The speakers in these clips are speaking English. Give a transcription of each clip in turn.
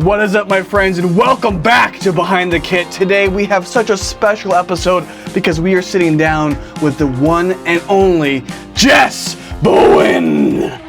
What is up, my friends, and welcome back to Behind the Kit. Today we have such a special episode because we are sitting down with the one and only Jess Bowen.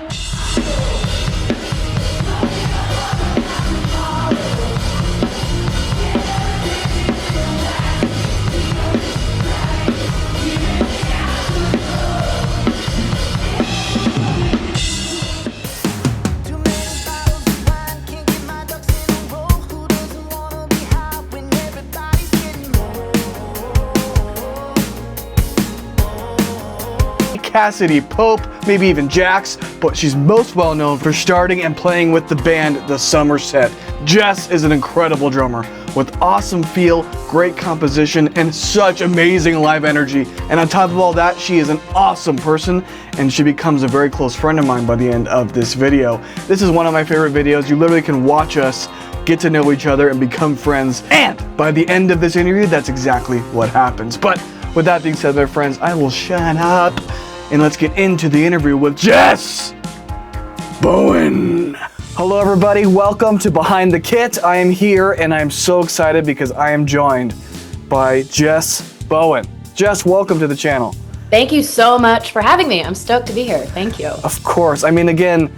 Cassidy Pope, maybe even Jax, but she's most well known for starting and playing with the band The Somerset. Jess is an incredible drummer with awesome feel, great composition, and such amazing live energy. And on top of all that, she is an awesome person, and she becomes a very close friend of mine by the end of this video. This is one of my favorite videos. You literally can watch us get to know each other and become friends. And by the end of this interview, that's exactly what happens. But with that being said, my friends, I will shut up and let's get into the interview with Jess Bowen. Hello everybody, welcome to Behind the Kit. I am here and I'm so excited because I am joined by Jess Bowen. Jess, welcome to the channel. Thank you so much for having me. I'm stoked to be here. Thank you. Of course. I mean, again,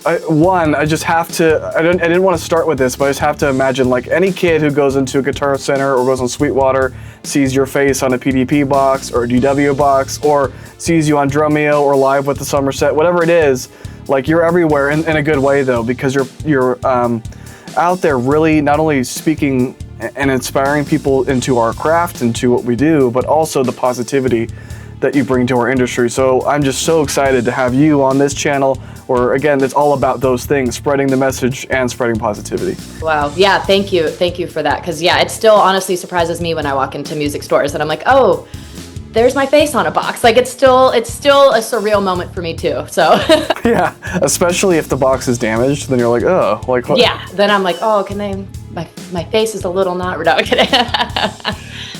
I just have to, I didn't want to start with this, but I just have to imagine, like, any kid who goes into a Guitar Center or goes on Sweetwater, sees your face on a PDP box or a DW box, or sees you on Drumeo or live with the Somerset, whatever it is, like, you're everywhere in a good way, though, because you're out there really not only speaking and inspiring people into our craft, into what we do, but also the positivity that you bring to our industry. So I'm just so excited to have you on this channel where, again, it's all about those things, spreading the message and spreading positivity. Wow. Yeah, thank you. Thank you for that. Because, yeah, it still honestly surprises me when I walk into music stores and I'm like, oh, there's my face on a box. Like, it's still a surreal moment for me too. So yeah, especially if the box is damaged, then you're like, oh, like what? Yeah, then I'm like, oh, my face is a little not, no, kidding.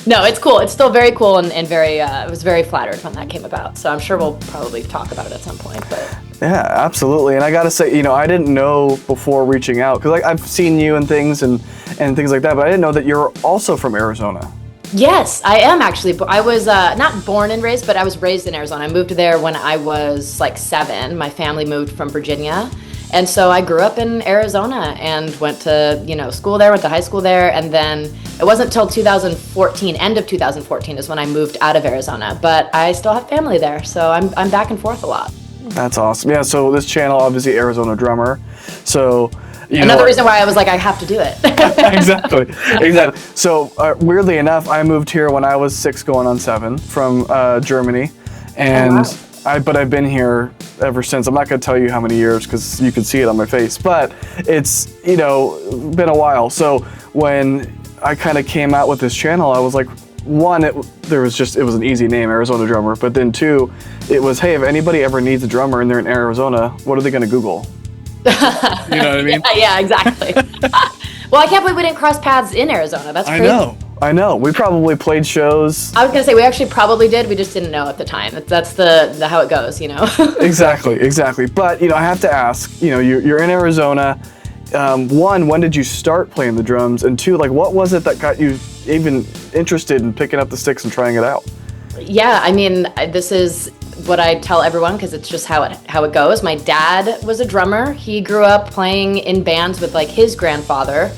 No, it's cool. It's still very cool and very, I was very flattered when that came about. So I'm sure we'll probably talk about it at some point, but. Yeah, absolutely. And I gotta say, I didn't know before reaching out, because I've seen you and things and things like that, but I didn't know that you're also from Arizona. Yes, I am actually. I was not born and raised, but I was raised in Arizona. I moved there when I was like 7. My family moved from Virginia. And so I grew up in Arizona and went to, school there, went to high school there. And then it wasn't until 2014, end of 2014 is when I moved out of Arizona, but I still have family there. So I'm back and forth a lot. That's awesome. Yeah, so this channel, obviously Arizona drummer. So, another reason why I was like, I have to do it. Exactly. So weirdly enough, I moved here when I was 6 going on 7 from Germany. And oh, wow. But I've been here ever since. I'm not going to tell you how many years because you can see it on my face, but it's, been a while. So when I kind of came out with this channel, I was like, one, it was an easy name, Arizona Drummer. But then 2, it was, hey, if anybody ever needs a drummer and they're in Arizona, what are they going to Google? You know what I mean? Yeah, exactly. Well, I can't believe we didn't cross paths in Arizona. That's crazy. I know. We probably played shows. I was gonna say we actually probably did. We just didn't know at the time. That's the how it goes, Exactly. But I have to ask. You're in Arizona. One, when did you start playing the drums? And 2, like, what was it that got you even interested in picking up the sticks and trying it out? Yeah, I mean, this is what I tell everyone because it's just how it goes. My dad was a drummer. He grew up playing in bands with like his grandfather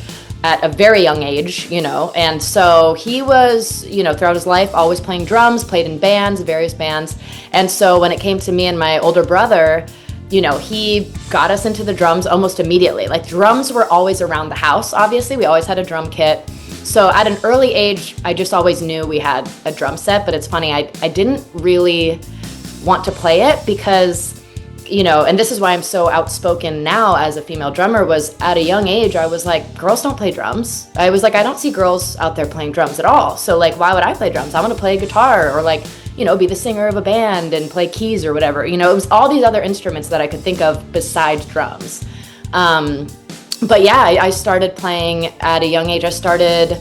at a very young age, and so he was, throughout his life always playing drums, played in bands, various bands. And so when it came to me and my older brother, he got us into the drums almost immediately. Like, drums were always around the house, obviously. We always had a drum kit. So at an early age, I just always knew we had a drum set, but it's funny, I didn't really want to play it because, and this is why I'm so outspoken now as a female drummer, was at a young age, I was like, girls don't play drums. I was like, I don't see girls out there playing drums at all. So like, why would I play drums? I want to play guitar or like, be the singer of a band and play keys or whatever. It was all these other instruments that I could think of besides drums. But yeah, I started playing at a young age. I started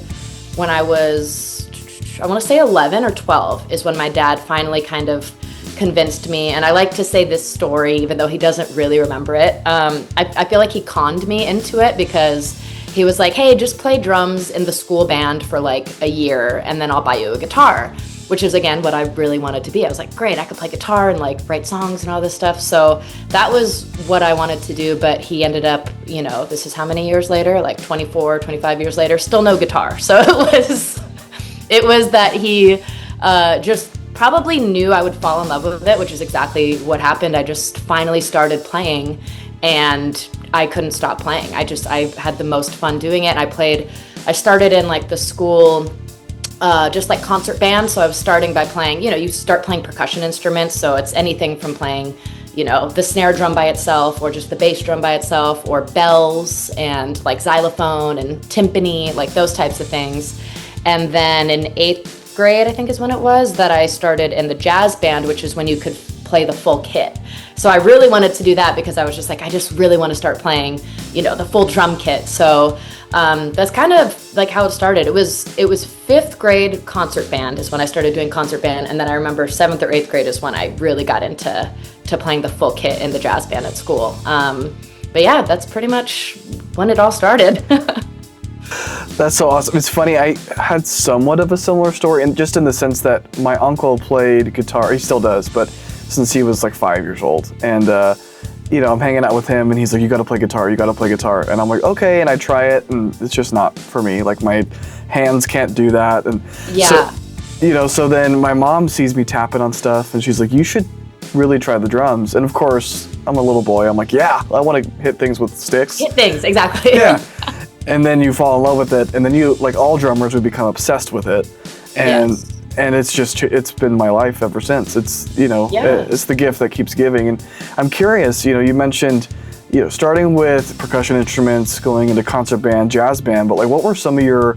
when I was, I want to say 11 or 12 is when my dad finally kind of convinced me, and I like to say this story, even though he doesn't really remember it. I feel like he conned me into it because he was like, hey, just play drums in the school band for like a year and then I'll buy you a guitar, which is again what I really wanted to be. I was like, great, I could play guitar and like write songs and all this stuff. So that was what I wanted to do, but he ended up, this is how many years later, like 24, 25 years later, still no guitar. So it was that he just probably knew I would fall in love with it, which is exactly what happened. I just finally started playing and I couldn't stop playing. I had the most fun doing it. I started in like the school, just like concert band. So I was starting by playing, you start playing percussion instruments. So it's anything from playing, the snare drum by itself or just the bass drum by itself or bells and like xylophone and timpani, like those types of things. And then in 8th grade, I think is when it was, that I started in the jazz band, which is when you could play the full kit. So I really wanted to do that because I was just like, I just really want to start playing, the full drum kit. So that's kind of like how it started. It was 5th grade concert band is when I started doing concert band. And then I remember 7th or 8th grade is when I really got into playing the full kit in the jazz band at school. But yeah, that's pretty much when it all started. That's so awesome. It's funny, I had somewhat of a similar story, and just in the sense that my uncle played guitar. He still does, but since he was like 5 years old. And, I'm hanging out with him and he's like, you gotta play guitar. And I'm like, okay. And I try it and it's just not for me. Like my hands can't do that. And yeah. So then my mom sees me tapping on stuff and she's like, you should really try the drums. And of course, I'm a little boy. I'm like, yeah, I want to hit things with sticks. Hit things, exactly. Yeah. And then you fall in love with it. And then you, like all drummers, would become obsessed with it. And yes. And it's been my life ever since. It's, it's the gift that keeps giving. And I'm curious, you mentioned, starting with percussion instruments, going into concert band, jazz band, but like what were some of your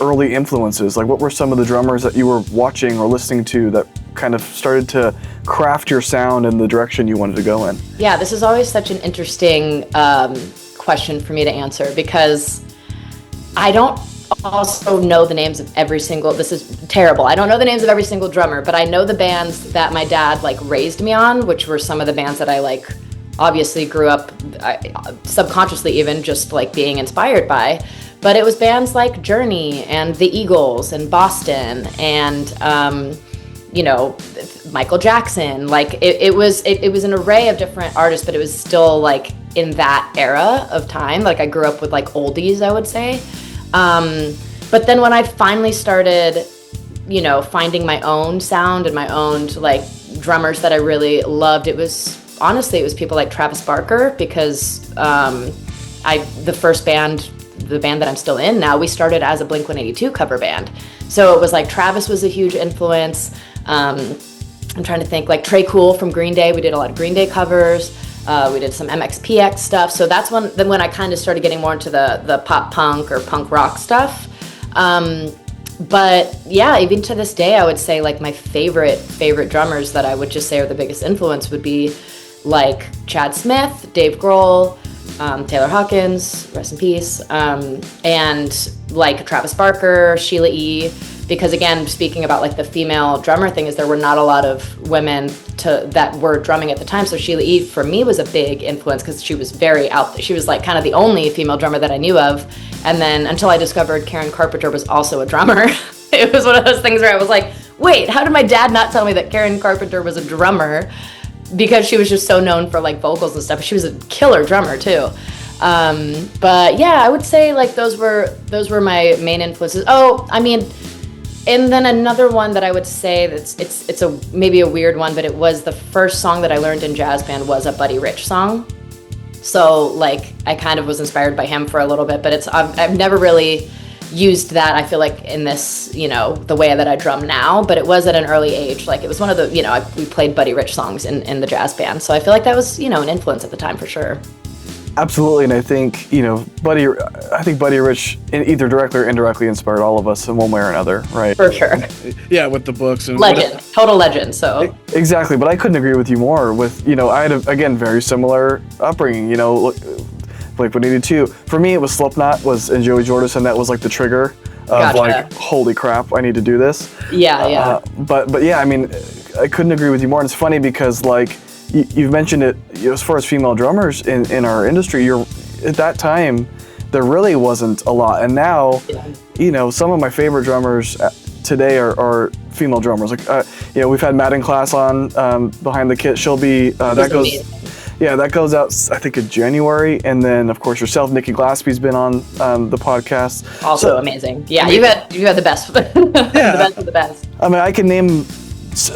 early influences? Like what were some of the drummers that you were watching or listening to that kind of started to craft your sound in the direction you wanted to go in? Yeah, this is always such an interesting question for me to answer because I don't also know the names of every single, this is terrible, I don't know the names of every single drummer, but I know the bands that my dad like raised me on, which were some of the bands that I like obviously grew up subconsciously even just like being inspired by. But it was bands like Journey and the Eagles and Boston and Michael Jackson. Like it was an array of different artists, but it was still like in that era of time. Like I grew up with like oldies, I would say. But then when I finally started, finding my own sound and my own like drummers that I really loved, it was people like Travis Barker because the first band, the band that I'm still in now, we started as a Blink-182 cover band. So it was like Travis was a huge influence. I'm trying to think, like Trey Cool from Green Day. We did a lot of Green Day covers. We did some MXPX stuff. So that's when I kind of started getting more into the pop punk or punk rock stuff. But yeah, even to this day, I would say like my favorite drummers that I would just say are the biggest influence would be like Chad Smith, Dave Grohl, Taylor Hawkins, rest in peace, and like Travis Barker, Sheila E. Because again, speaking about like the female drummer thing, is there were not a lot of women that were drumming at the time. So Sheila E. for me was a big influence because she was very out. She was like kind of the only female drummer that I knew of. And then until I discovered Karen Carpenter was also a drummer, it was one of those things where I was like, wait, how did my dad not tell me that Karen Carpenter was a drummer? Because she was just so known for like vocals and stuff. She was a killer drummer too. But yeah, I would say like those were my main influences. Oh, I mean, and then another one that I would say it's maybe a weird one, but it was the first song that I learned in jazz band was a Buddy Rich song. So like I kind of was inspired by him for a little bit, but I've never really used that, I feel like, in this, the way that I drum now, but it was at an early age. Like it was one of the, we played Buddy Rich songs in the jazz band. So I feel like that was, an influence at the time for sure. Absolutely, and I think, Buddy Rich either directly or indirectly inspired all of us in one way or another, right? For sure. Yeah, with the books. And legend, total legend, so. Exactly, but I couldn't agree with you more with, I had, again, very similar upbringing, Blink-182. For me, it was Slipknot and Joey Jordison. That was like the trigger of Gotcha. Like, holy crap, I need to do this. Yeah. But yeah, I mean, I couldn't agree with you more. And it's funny because like you've mentioned it, as far as female drummers in our industry, at that time there really wasn't a lot, and now some of my favorite drummers today are female drummers. Like we've had Matt in class on behind the kit. She'll be that goes out I think in January, and then of course yourself, Nikki Glaspie's been on the podcast. Also amazing. Yeah, you've had the best, the best of the best. I mean, I can name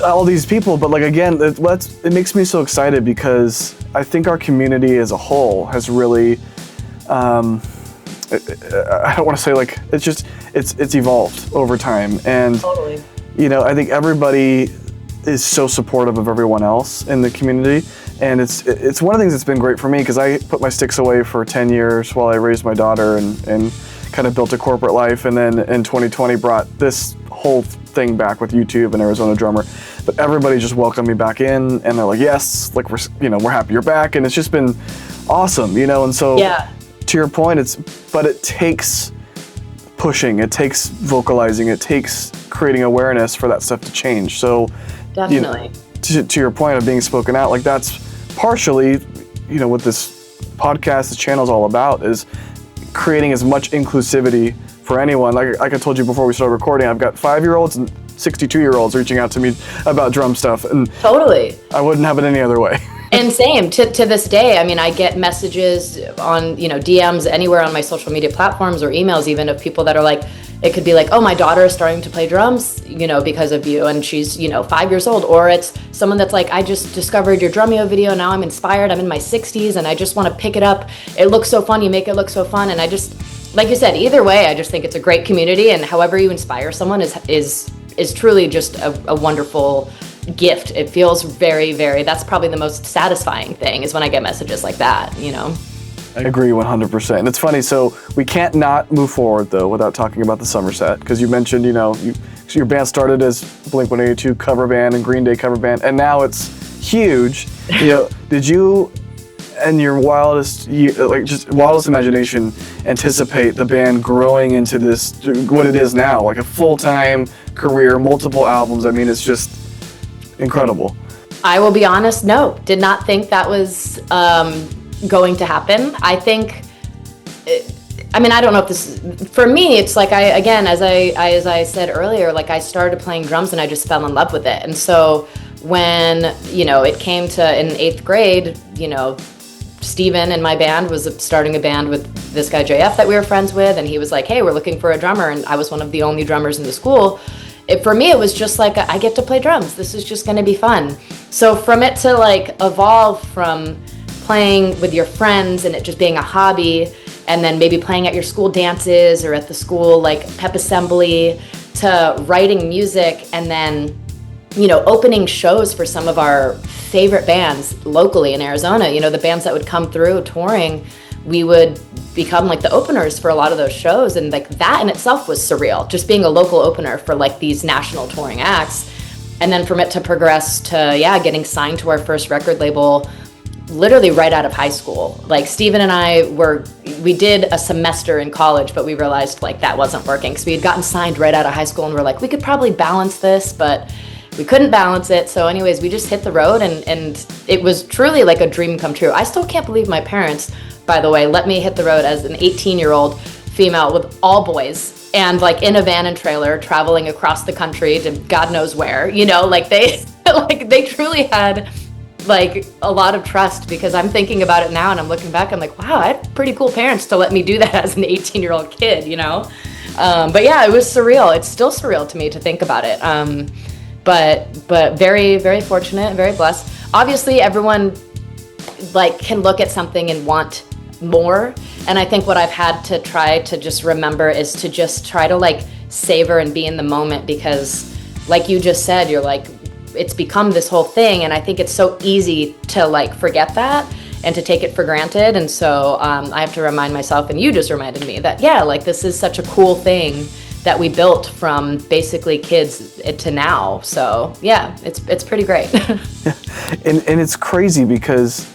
all these people, but like again, it makes me so excited because I think our community as a whole has really. I don't want to say like it's evolved over time, and totally. I think everybody is so supportive of everyone else in the community, and it's one of the things that's been great for me because I put my sticks away for 10 years while I raised my daughter and kind of built a corporate life, and then in 2020 brought this whole thing back with YouTube and Arizona Drummer. But everybody just welcomed me back in, and they're like, yes, like we're happy you're back, and it's just been awesome, and so to your point, but it takes pushing, it takes vocalizing, it takes creating awareness for that stuff to change. So definitely to your point of being spoken out, like that's partially what this podcast, this channel is all about, is creating as much inclusivity for anyone. Like I told you before we started recording, I've got 5-year-olds and 62-year-olds reaching out to me about drum stuff, and totally I wouldn't have it any other way. And same to this day. I mean, I get messages on DMs anywhere on my social media platforms or emails even of people that are like, it could be like, oh, my daughter is starting to play drums, because of you, and she's 5 years old. Or it's someone that's like, I just discovered your Drumeo video, now I'm inspired, I'm in my 60s and I just want to pick it up. It looks so fun, you make it look so fun. And I just, like you said, either way, I just think it's a great community, and however you inspire someone is truly just a wonderful gift. It feels very, very, that's probably the most satisfying thing, is when I get messages like that, I agree 100%. And it's funny, so we can't not move forward though without talking about the Somerset, because you mentioned, your band started as Blink-182 cover band and Green Day cover band, and now it's huge. Did you, in your wildest imagination, anticipate the band growing into this, what it is now, like a full-time career, multiple albums? I mean, it's just incredible. I will be honest, no, did not think that was going to happen. I think, I don't know if this is, for me, it's like as I said earlier, like I started playing drums and I just fell in love with it. And so when, it came to in 8th grade, Steven in my band was starting a band with this guy JF that we were friends with, and he was like, hey, we're looking for a drummer, and I was one of the only drummers in the school. For me, it was just like, I get to play drums. This is just going to be fun. So from it to like evolve from playing with your friends and it just being a hobby, and then maybe playing at your school dances or at the school like pep assembly, to writing music, and then opening shows for some of our favorite bands locally in Arizona. The bands that would come through touring, we would become like the openers for a lot of those shows, and like that in itself was surreal, just being a local opener for like these national touring acts. And then from it to progress to getting signed to our first record label literally right out of high school. Like Steven and I we did a semester in college, but we realized like that wasn't working, because we had gotten signed right out of high school and we're like, we could probably balance this, but we couldn't balance it. So anyways, we just hit the road, and it was truly like a dream come true. I still can't believe my parents, by the way, let me hit the road as an 18-year-old female with all boys, and like in a van and trailer traveling across the country to God knows where, like they truly had like a lot of trust, because I'm thinking about it now and I'm looking back, I'm like, wow, I had pretty cool parents to let me do that as an 18-year-old kid, But yeah, it was surreal. It's still surreal to me to think about it. But very, very fortunate, very blessed. Obviously, everyone like can look at something and want more. And I think what I've had to try to just remember is to just try to like savor and be in the moment, because like you just said, you're like, it's become this whole thing. And I think it's so easy to like forget that and to take it for granted. And so I have to remind myself, and you just reminded me that, like this is such a cool thing that we built from basically kids to now. So yeah, it's pretty great. and it's crazy because,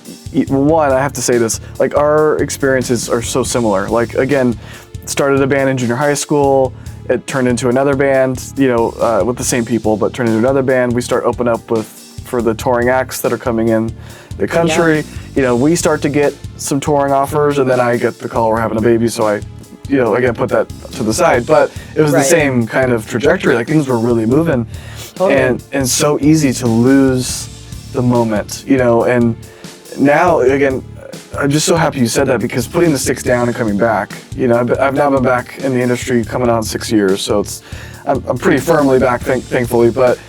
one, I have to say this, like our experiences are so similar. Like again, started a band in junior high school, it turned into another band, with the same people, but turned into another band. We start opening up for the touring acts that are coming in the country. We start to get some touring offers, and then I get the call we're having a baby, so I again, put that to the side. But it was the same kind of trajectory. Like, things were really moving, and so easy to lose the moment, and now, again, I'm just so happy you said that, because putting the sticks down and coming back, I've now been back in the industry coming on 6 years, so I'm pretty firmly back, thankfully, but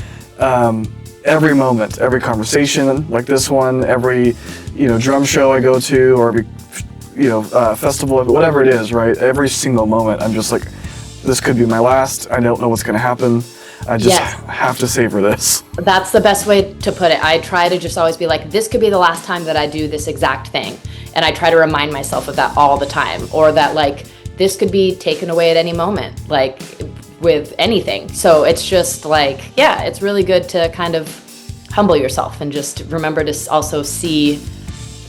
every moment, every conversation like this one, every, drum show I go to, or every, festival, whatever it is, right? Every single moment, I'm just like, this could be my last. I don't know what's going to happen. I just have to savor this. That's the best way to put it. I try to just always be like, this could be the last time that I do this exact thing. And I try to remind myself of that all the time. Or that, like, this could be taken away at any moment, like with anything. So it's just like, it's really good to kind of humble yourself and just remember to also see,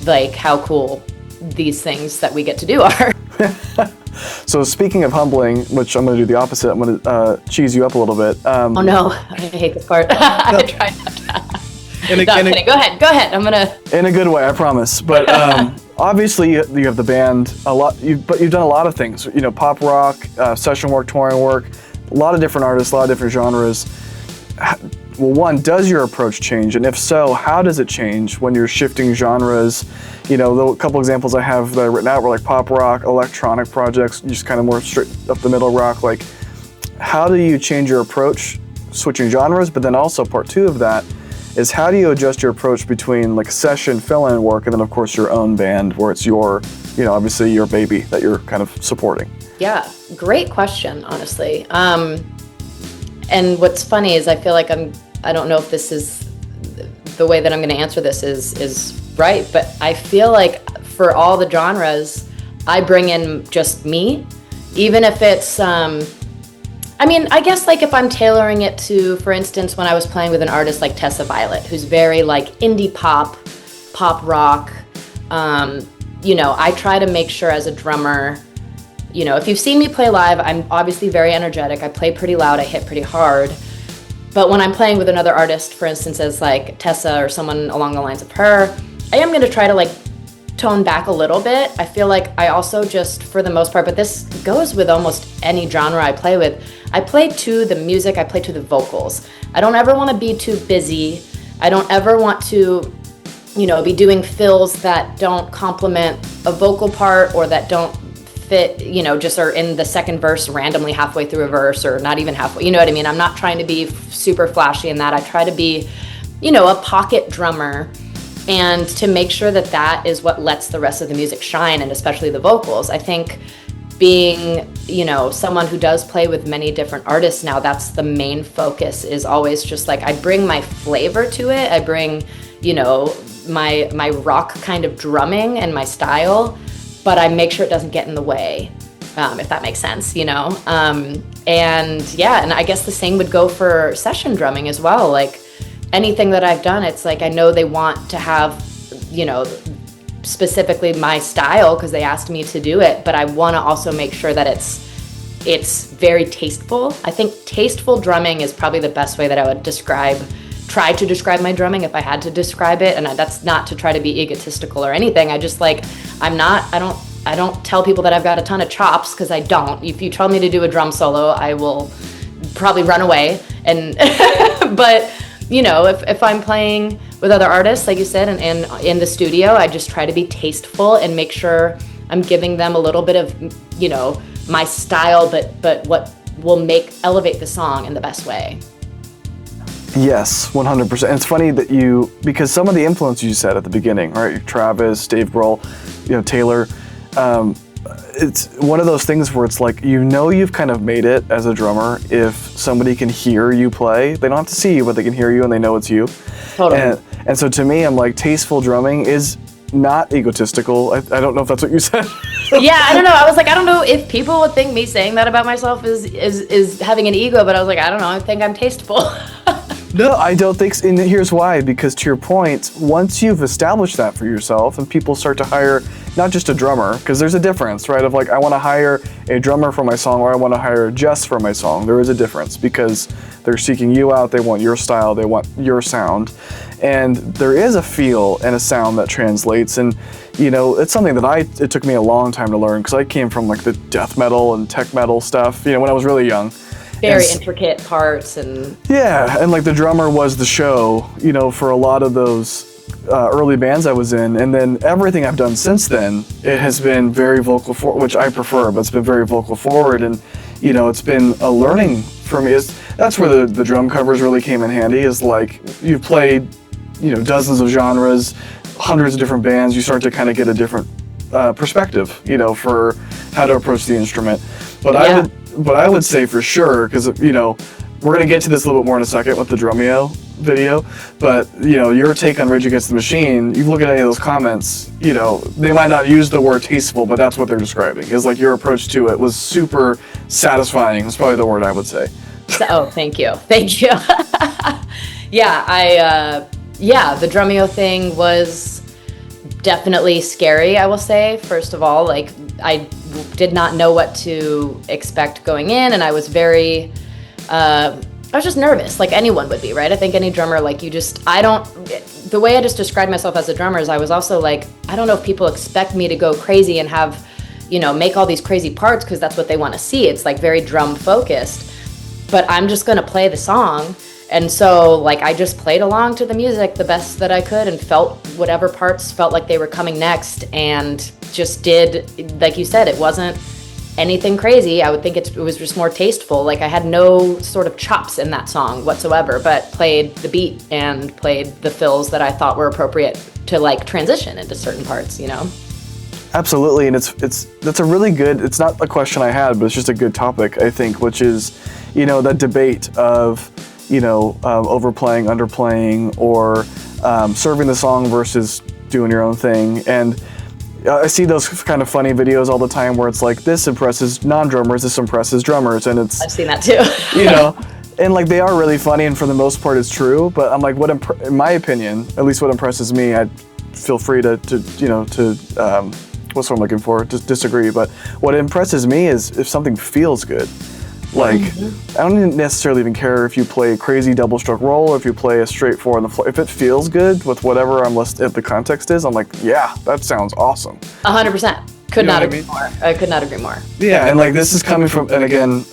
like, how cool these things that we get to do are. So speaking of humbling, which I'm going to do the opposite, I'm going to cheese you up a little bit. Oh no, I hate this part. I try not to. Kidding. Go ahead. I'm going to. In a good way, I promise. But obviously you have the band a lot, but you've done a lot of things, pop rock, session work, touring work, a lot of different artists, a lot of different genres. Well, one, does your approach change? And if so, how does it change when you're shifting genres? The couple examples I have that I've written out were like pop rock, electronic projects, just kind of more straight up the middle rock. Like, how do you change your approach, switching genres? But then also part two of that is, how do you adjust your approach between like session fill-in work and then of course your own band, where it's your, obviously your baby that you're kind of supporting? Yeah, great question, honestly. And what's funny is I feel like I don't know if this is the way that I'm going to answer this is right, but I feel like for all the genres, I bring in just me, even if it's, I guess like if I'm tailoring it to, for instance, when I was playing with an artist like Tessa Violet, who's very like indie pop rock, I try to make sure as a drummer, if you've seen me play live, I'm obviously very energetic. I play pretty loud, I hit pretty hard. But when I'm playing with another artist, for instance, as like Tessa or someone along the lines of her, I am going to try to like tone back a little bit. I feel like I also just, for the most part, but this goes with almost any genre I play with, I play to the music, I play to the vocals. I don't ever want to be too busy. I don't ever want to, be doing fills that don't complement a vocal part or that don't fit, just are in the second verse randomly halfway through a verse or not even halfway, you know what I mean? I'm not trying to be super flashy in that. I try to be, a pocket drummer, and to make sure that that is what lets the rest of the music shine, and especially the vocals. I think being, someone who does play with many different artists now, that's the main focus, is always just like, I bring my flavor to it. I bring, my rock kind of drumming and my style, but I make sure it doesn't get in the way, if that makes sense, And I guess the same would go for session drumming as well. Like, anything that I've done, it's like, I know they want to have, specifically my style because they asked me to do it, but I want to also make sure that it's very tasteful. I think tasteful drumming is probably the best way that I would try to describe my drumming if I had to describe it. And that's not to try to be egotistical or anything. I just like, I don't tell people that I've got a ton of chops, because I don't. If you tell me to do a drum solo, I will probably run away. And but if I'm playing with other artists, like you said, and in the studio, I just try to be tasteful and make sure I'm giving them a little bit of, my style, but what will elevate the song in the best way. Yes, 100%. It's funny that because some of the influences you said at the beginning, right? Travis, Dave Grohl, Taylor, it's one of those things where it's like, you've kind of made it as a drummer if somebody can hear you play. They don't have to see you, but they can hear you and they know it's you. Totally. And so to me, I'm like, tasteful drumming is not egotistical. I don't know if that's what you said. Yeah, I don't know. I was like, I don't know if people would think me saying that about myself is having an ego, but I was like, I don't know. I think I'm tasteful. No, I don't think so. And here's why, because to your point, once you've established that for yourself and people start to hire not just a drummer, because there's a difference, right? Of like, I want to hire a drummer for my song or I want to hire Jess for my song. There is a difference because they're seeking you out, they want your style, they want your sound. And there is a feel and a sound that translates. And, you know, it's something that it took me a long time to learn because I came from like the death metal and tech metal stuff, you know, when I was really young. Very intricate parts and... Yeah, and like the drummer was the show, you know, for a lot of those early bands I was in. And then everything I've done since then, it has been very vocal forward, which I prefer, but it's been very vocal forward. And, you know, it's been a learning for me. That's where the drum covers really came in handy, is like you've played, you know, dozens of genres, hundreds of different bands, you start to kind of get a different perspective, you know, for how to approach the instrument. But yeah. I would say for sure, because, you know, we're going to get to this a little bit more in a second with the Drumeo video, but, you know, your take on Rage Against the Machine, you look at any of those comments, you know, they might not use the word tasteful, but that's what they're describing, is like your approach to it was super satisfying. That's probably the word I would say. Oh, thank you. Thank you. Yeah, the Drumeo thing was definitely scary, I will say. First of all, like, I did not know what to expect going in, and I was very, I was just nervous, like anyone would be, right? I think any drummer, like the way I just described myself as a drummer is I was also like, I don't know if people expect me to go crazy and have, you know, make all these crazy parts because that's what they want to see. It's like very drum focused, but I'm just going to play the song. And so, like, I just played along to the music the best that I could and felt whatever parts felt like they were coming next and just did, like you said, it wasn't anything crazy. I would think it was just more tasteful. Like, I had no sort of chops in that song whatsoever, but played the beat and played the fills that I thought were appropriate to, like, transition into certain parts, you know? Absolutely, and that's a really good, it's not a question I had, but it's just a good topic, I think, which is, you know, that debate of, you know, overplaying, underplaying, or serving the song versus doing your own thing. And I see those kind of funny videos all the time where it's like, this impresses non-drummers, this impresses drummers, and it's... I've seen that too. You know, and like they are really funny, and for the most part it's true, but I'm like, in my opinion, at least what impresses me, I'd feel free to you know, to, what's what I'm looking for, to disagree, but what impresses me is if something feels good. Like, I don't necessarily even care if you play a crazy double stroke roll or if you play a straight four on the floor. If it feels good with whatever if the context is, I'm like, yeah, that sounds awesome. 100%. Could not agree more. I could not agree more. Yeah, and like this is coming from, and again,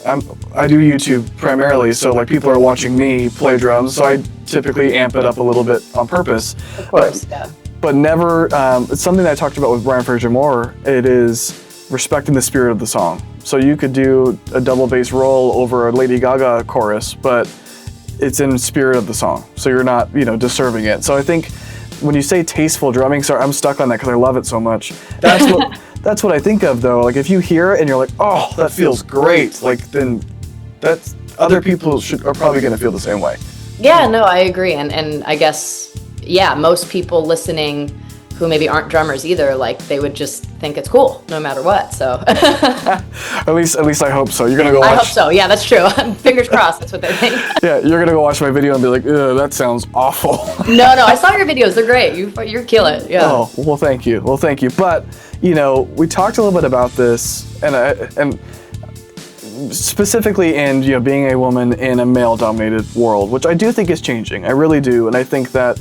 I do YouTube primarily, so like people are watching me play drums, so I typically amp it up a little bit on purpose. Of course, yeah. But never, it's something that I talked about with Brian Fraser Moore. It is respecting the spirit of the song. So you could do a double bass roll over a Lady Gaga chorus, but it's in spirit of the song. So you're not, you know, deserving it. So I think when you say tasteful drumming, sorry, I'm stuck on that because I love it so much. That's what I think of though. Like if you hear it and you're like, oh, that feels great, like then that's other people are probably going to feel the same way. Yeah, no, I agree. And I guess, yeah, most people listening who maybe aren't drummers either, like they would just think it's cool no matter what. So at least I hope so. You're gonna go watch. I hope so. Yeah, that's true. Fingers crossed. That's what they think. Yeah, you're gonna go watch my video and be like, that sounds awful. No, I saw your videos. They're great. You're killing it. Yeah. Oh, well, thank you. But you know, we talked a little bit about this, and specifically in, you know, being a woman in a male-dominated world, which I do think is changing. I really do, and I think that.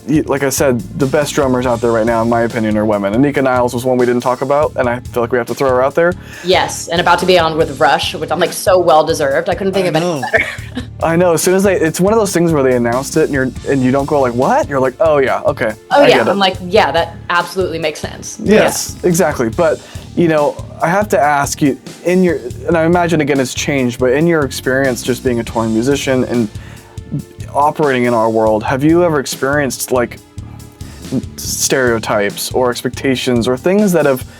Like I said, the best drummers out there right now, in my opinion, are women. And Nika Niles was one we didn't talk about, and I feel like we have to throw her out there. Yes, and about to be on with Rush, which I'm like so well deserved. I couldn't think of anything better. I know. As soon as it's one of those things where they announced it, and you don't go like, what? You're like, oh yeah, okay. Oh yeah, I'm like, yeah, that absolutely makes sense. Yes, yeah. Exactly. But you know, I have to ask you, and I imagine again it's changed, but in your experience, just being a touring musician and operating in our world, have you ever experienced like stereotypes or expectations or things that have,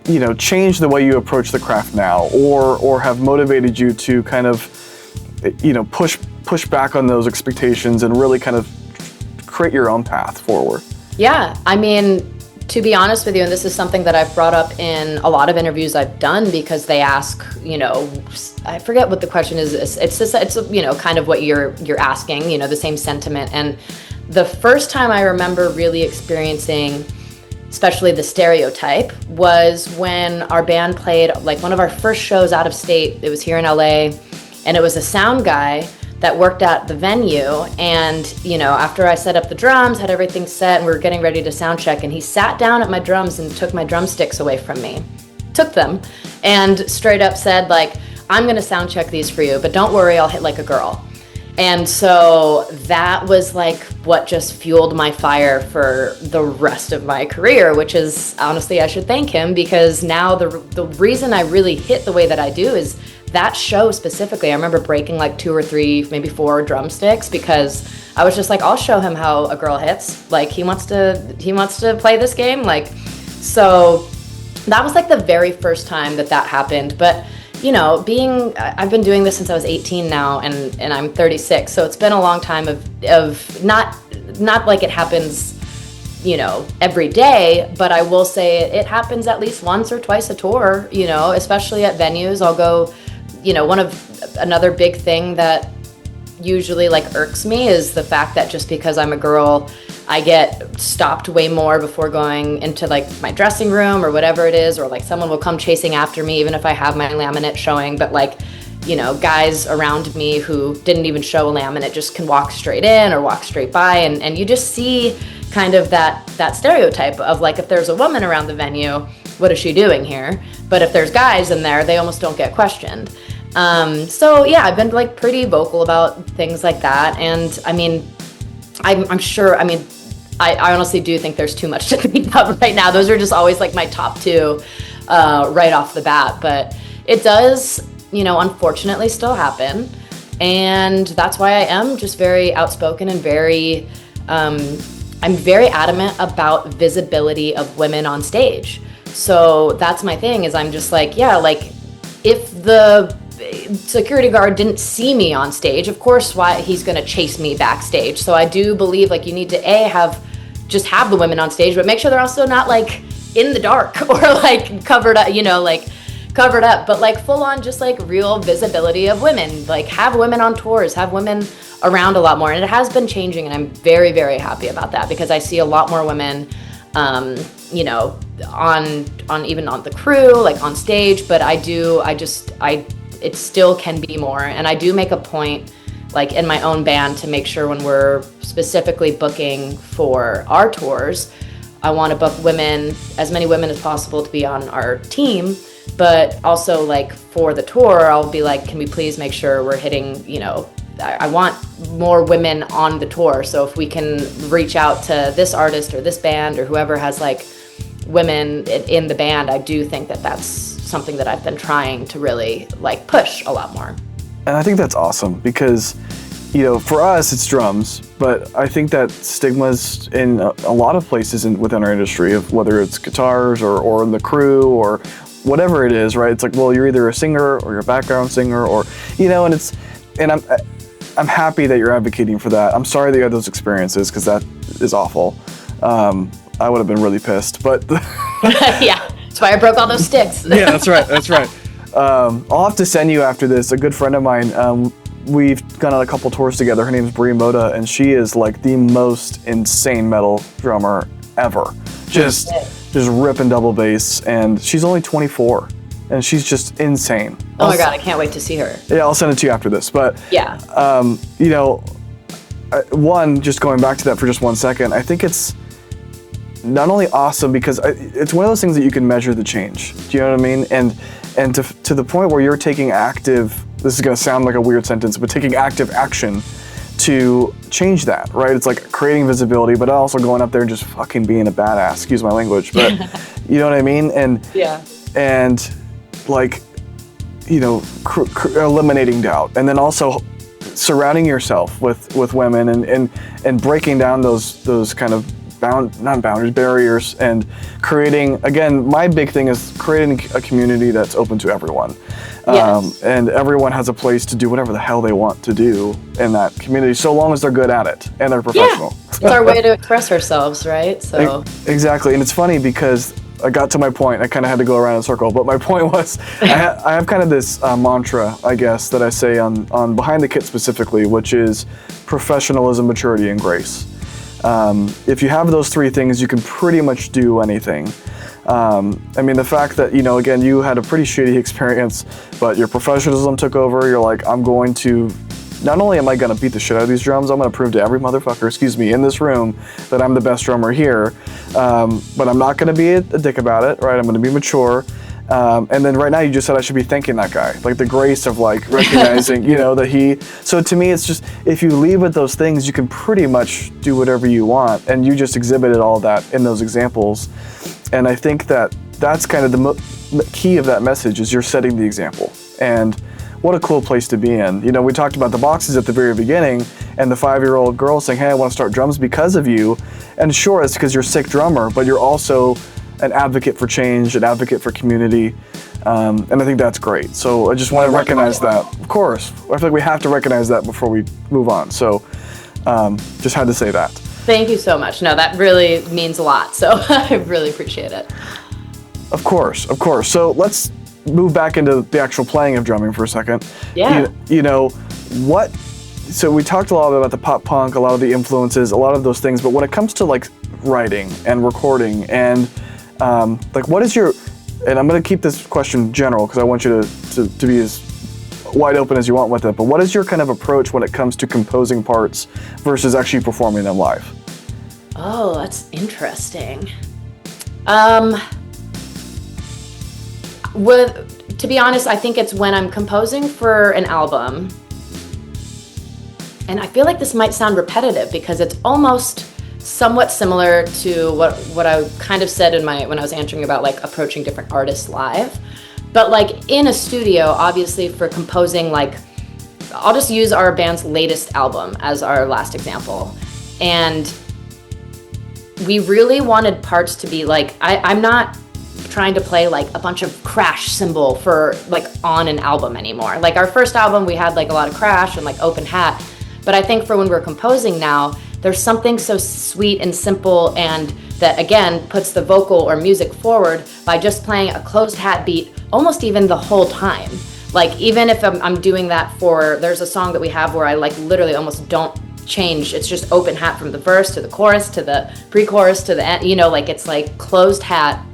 you know, changed the way you approach the craft now, or have motivated you to kind of, you know, push back on those expectations and really kind of create your own path forward? Yeah, I mean, to be honest with you, and this is something that I've brought up in a lot of interviews I've done, because they ask, I forget what the question is. It's just, it's kind of what you're asking, the same sentiment. And the first time I remember really experiencing, especially the stereotype, was when our band played like one of our first shows out of state. It was here in LA, and it was a sound guy that worked at the venue. And, after I set up the drums, had everything set, and we were getting ready to sound check, and he sat down at my drums and took my drumsticks away from me, took them, and straight up said, like, I'm gonna sound check these for you, but don't worry, I'll hit like a girl. And so that was like what just fueled my fire for the rest of my career, which is, honestly, I should thank him, because now the reason I really hit the way that I do is that show specifically. I remember breaking like 2 or 3, maybe 4 drumsticks, because I was just like, I'll show him how a girl hits. Like, he wants to play this game. Like, so that was like the very first time that happened. But I've been doing this since I was 18 now, and I'm 36. So it's been a long time of not like it happens, every day, but I will say it happens at least once or twice a tour, especially at venues. I'll go, another big thing that usually like irks me is the fact that just because I'm a girl, I get stopped way more before going into like my dressing room or whatever it is, or like someone will come chasing after me even if I have my laminate showing. But like, guys around me who didn't even show a laminate just can walk straight in or walk straight by, and you just see kind of that stereotype of like, if there's a woman around the venue, what is she doing here? But if there's guys in there, they almost don't get questioned. So yeah, I've been like pretty vocal about things like that. And I mean, I'm sure, I honestly do think there's too much to think about right now. Those are just always like my top 2 right off the bat. But it does, unfortunately still happen. And that's why I am just very outspoken and very, I'm very adamant about visibility of women on stage. So that's my thing, is I'm just like, yeah, like if the security guard didn't see me on stage, of course, why he's going to chase me backstage. So I do believe like you need to have the women on stage, but make sure they're also not like in the dark or like covered up, covered up, but like full on just like real visibility of women. Like have women on tours, have women around a lot more. And it has been changing, and I'm very, very happy about that, because I see a lot more women, on even on the crew, like on stage. But it still can be more. And I do make a point, like in my own band, to make sure when we're specifically booking for our tours, I want to book women, as many women as possible, to be on our team. But also like for the tour, I'll be like, can we please make sure we're hitting, I want more women on the tour. So if we can reach out to this artist or this band or whoever has like women in the band, I do think that that's something that I've been trying to really like push a lot more. And I think that's awesome, because for us it's drums, but I think that stigma's in a lot of places within our industry, of whether it's guitars or in the crew or whatever it is, right? It's like, well, you're either a singer or you're a background singer, or and I'm happy that you're advocating for that. I'm sorry that you had those experiences, because that is awful. I would have been really pissed, but yeah, that's why I broke all those sticks. Yeah, that's right. I'll have to send you after this. A good friend of mine, we've gone on a couple tours together. Her name is Brie Moda, and she is like the most insane metal drummer ever. Just ripping double bass, and she's only 24, and she's just insane. Oh my God, I can't wait to see her. Yeah, I'll send it to you after this. But yeah, one, just going back to that for just 1 second, I think it's not only awesome because it's one of those things that you can measure the change. Do you know what I mean? And to the point where you're taking active, this is going to sound like a weird sentence, but taking active action to change that, right? It's like creating visibility, but also going up there and just fucking being a badass, excuse my language, but you know what I mean? And yeah, and like, eliminating doubt, and then also surrounding yourself with women and breaking down those kind of not boundaries, barriers, and creating, again, my big thing is creating a community that's open to everyone. Yes. And everyone has a place to do whatever the hell they want to do in that community, so long as they're good at it and they're professional. Yeah. It's our way to express ourselves, right? So Exactly, and it's funny because I got to my point. I kind of had to go around in a circle, but my point was I have kind of this mantra, I guess, that I say on Behind the Kit specifically, which is professionalism, maturity, and grace. If you have those three things, you can pretty much do anything. I mean, the fact that, again, you had a pretty shitty experience, but your professionalism took over. You're like, not only am I going to beat the shit out of these drums, I'm going to prove to every motherfucker, in this room that I'm the best drummer here. But I'm not going to be a dick about it, right? I'm going to be mature. And then right now you just said I should be thanking that guy, like the grace of like recognizing, that so to me it's just, if you lead with those things, you can pretty much do whatever you want. And you just exhibited all that in those examples. And I think that that's kind of the key of that message is you're setting the example. And what a cool place to be in. We talked about the boxes at the very beginning and the 5-year-old girl saying, hey, I want to start drums because of you. And sure, it's because you're a sick drummer, but you're also an advocate for change, an advocate for community. And I think that's great. So I just want to recognize that. Of course, I feel like we have to recognize that before we move on. So just had to say that. Thank you so much. No, that really means a lot. So I really appreciate it. Of course. So let's move back into the actual playing of drumming for a second. Yeah. So we talked a lot about the pop punk, a lot of the influences, a lot of those things, but when it comes to like writing and recording and what is your, and I'm going to keep this question general because I want you to be as wide open as you want with it, but what is your kind of approach when it comes to composing parts versus actually performing them live? Oh, that's interesting. To be honest, I think it's when I'm composing for an album, and I feel like this might sound repetitive because it's almost somewhat similar to what I kind of said when I was answering about like approaching different artists live. But like in a studio, obviously for composing, like I'll just use our band's latest album as our last example. And we really wanted parts to be like, I'm not trying to play like a bunch of crash cymbal for like on an album anymore. Like our first album, we had like a lot of crash and like open hat. But I think for when we're composing now, there's something so sweet and simple and that again puts the vocal or music forward by just playing a closed hat beat almost even the whole time. Like even if I'm doing that there's a song that we have where I like literally almost don't change. It's just open hat from the verse to the chorus to the pre-chorus to the end, like it's like closed hat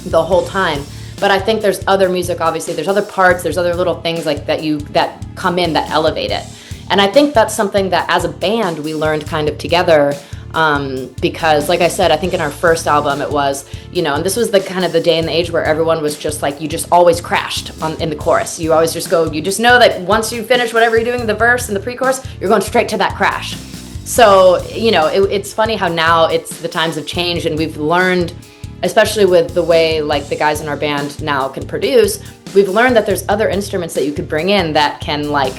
the whole time. But I think there's other music, obviously there's other parts, there's other little things like that come in that elevate it. And I think that's something that as a band we learned kind of together, because like I said, I think in our first album it was, and this was the kind of the day and the age where everyone was just like, you just always crashed in the chorus. You always just go, you just know that once you finish whatever you're doing in the verse and the pre-chorus, you're going straight to that crash. So, it's funny how now the times have changed and we've learned, especially with the way like the guys in our band now can produce, we've learned that there's other instruments that you could bring in that can like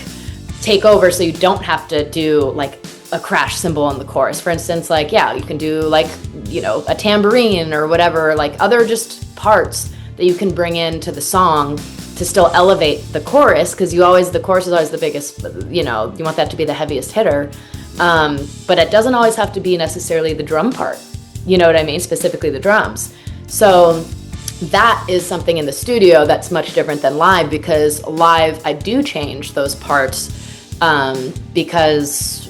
take over so you don't have to do like a crash cymbal in the chorus. For instance, like, you can do like, a tambourine or whatever, like other just parts that you can bring into the song to still elevate the chorus, because the chorus is always the biggest, you want that to be the heaviest hitter. But it doesn't always have to be necessarily the drum part, you know what I mean? Specifically the drums. So that is something in the studio that's much different than live, because live I do change those parts, because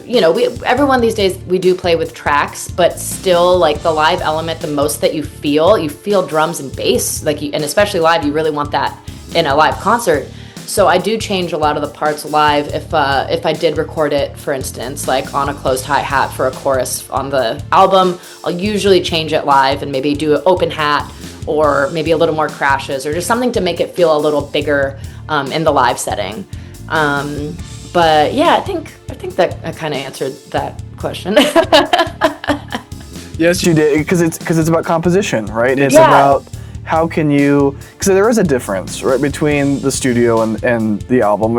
everyone these days we do play with tracks, but still like the live element, the most that you feel drums and bass, and especially live, you really want that in a live concert. So I do change a lot of the parts live if I did record it, for instance, like on a closed hi-hat for a chorus on the album. I'll usually change it live and maybe do an open hat or maybe a little more crashes or just something to make it feel a little bigger in the live setting. But yeah, I think that I kind of answered that question. Yes, you did, because it's about composition, right? It's about how can you, because there is a difference, right, between the studio and the album.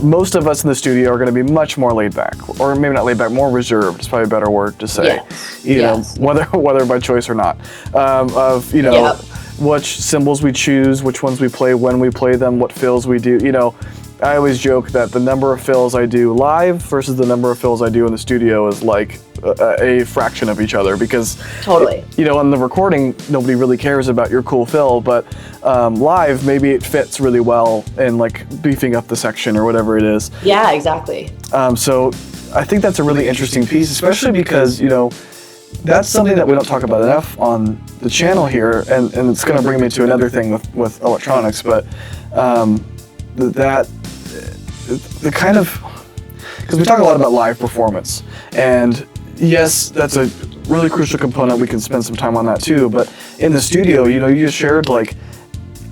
most of us in the studio are going to be much more laid back, or maybe not laid back, more reserved. It's probably a better word to say. Yes. You know, whether by choice or not. Of you know, which cymbals we choose, which ones we play, when we play them, what fills we do. You know, I always joke that the number of fills I do live versus the number of fills I do in the studio is like a fraction of each other, because you know, on the recording nobody really cares about your cool fill, but live maybe it fits really well in like beefing up the section or whatever it is. Yeah, exactly. So I think that's a really interesting piece, especially because, you know, that's something that we don't talk about enough on the channel here, and it's going to bring me to another thing with electronics, but the kind of, because we talk a lot about live performance, and yes, that's a really crucial component. We can spend some time on that too, but in the studio, you know, you just shared, like,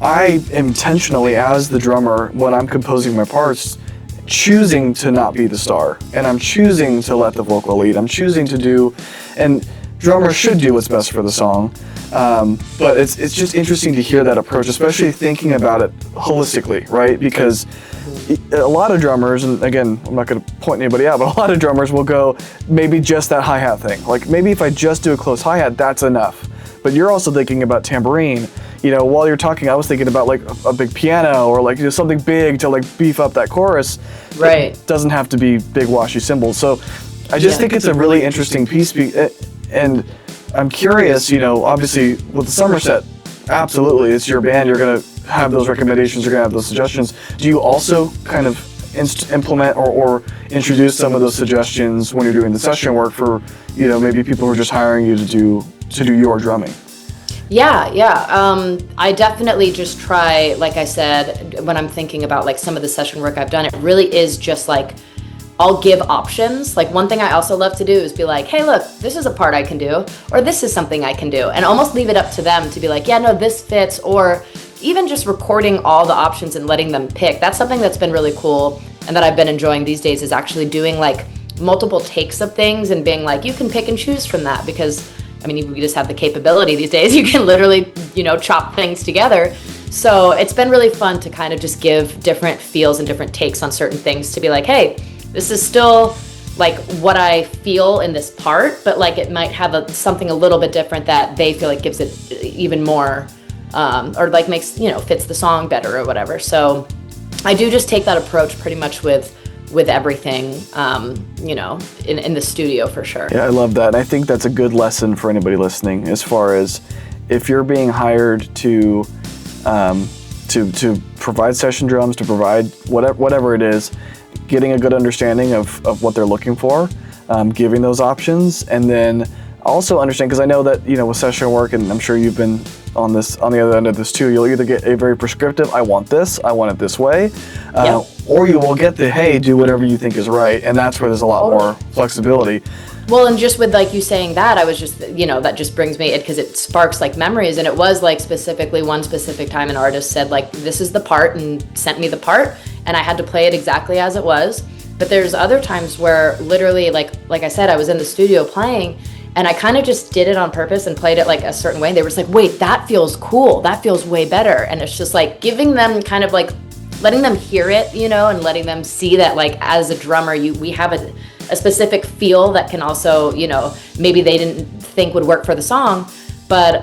I intentionally, as the drummer, when I'm composing my parts, choosing to not be the star, and I'm choosing to let the vocal lead. I'm choosing to do, and drummers should do what's best for the song, but it's just interesting to hear that approach, especially thinking about it holistically, right? Because a lot of drummers, and again, I'm not going to point anybody out, but a lot of drummers will go, maybe just that hi-hat thing. Like, maybe if I just do a close hi-hat, that's enough. But you're also thinking about tambourine. You know, while you're talking, I was thinking about like a big piano, or like, you know, something big to like beef up that chorus. Right. It doesn't have to be big washy cymbals. So I just think it's a really interesting piece. And I'm curious, you know, obviously with the Somerset, absolutely, it's your band. You're going to have those recommendations. You're going to have those suggestions. Do you also kind of implement or introduce some of those suggestions when you're doing the session work for, you know, maybe people who are just hiring you to do your drumming? Yeah. I definitely just try, like I said, when I'm thinking about like some of the session work I've done, it really is just like, I'll give options. Like, one thing I also love to do is be like, hey, look, this is a part I can do, or this is something I can do, and almost leave it up to them to be like, yeah, no, this fits, or even just recording all the options and letting them pick. That's something that's been really cool and that I've been enjoying these days, is actually doing like multiple takes of things and being like, you can pick and choose from that, because I mean, we just have the capability these days. You can literally, you know, chop things together. So it's been really fun to kind of just give different feels and different takes on certain things, to be like, hey, this is still like what I feel in this part, but like it might have something a little bit different that they feel like gives it even more, or like makes, you know, fits the song better or whatever. So I do just take that approach pretty much with everything, you know, in the studio for sure. Yeah, I love that. And I think that's a good lesson for anybody listening, as far as if you're being hired to provide session drums, to provide whatever it is, getting a good understanding of what they're looking for, giving those options, and then also understand, because I know that, you know, with session work, and I'm sure you've been on the other end of this too, you'll either get a very prescriptive, I want it this way, or you will get the, hey, do whatever you think is right, and that's where there's a lot more flexibility. Well, and just with like you saying that, I was just, you know, that just brings me, because it sparks like memories, and it was like specifically one specific time an artist said like, this is the part, and sent me the part, and I had to play it exactly as it was. But there's other times where literally, like I said, I was in the studio playing, and I kind of just did it on purpose and played it like a certain way. And they were just like, wait, that feels cool. That feels way better. And it's just like giving them kind of like, letting them hear it, you know, and letting them see that like as a drummer, we have a specific feel that can also, you know, maybe they didn't think would work for the song. But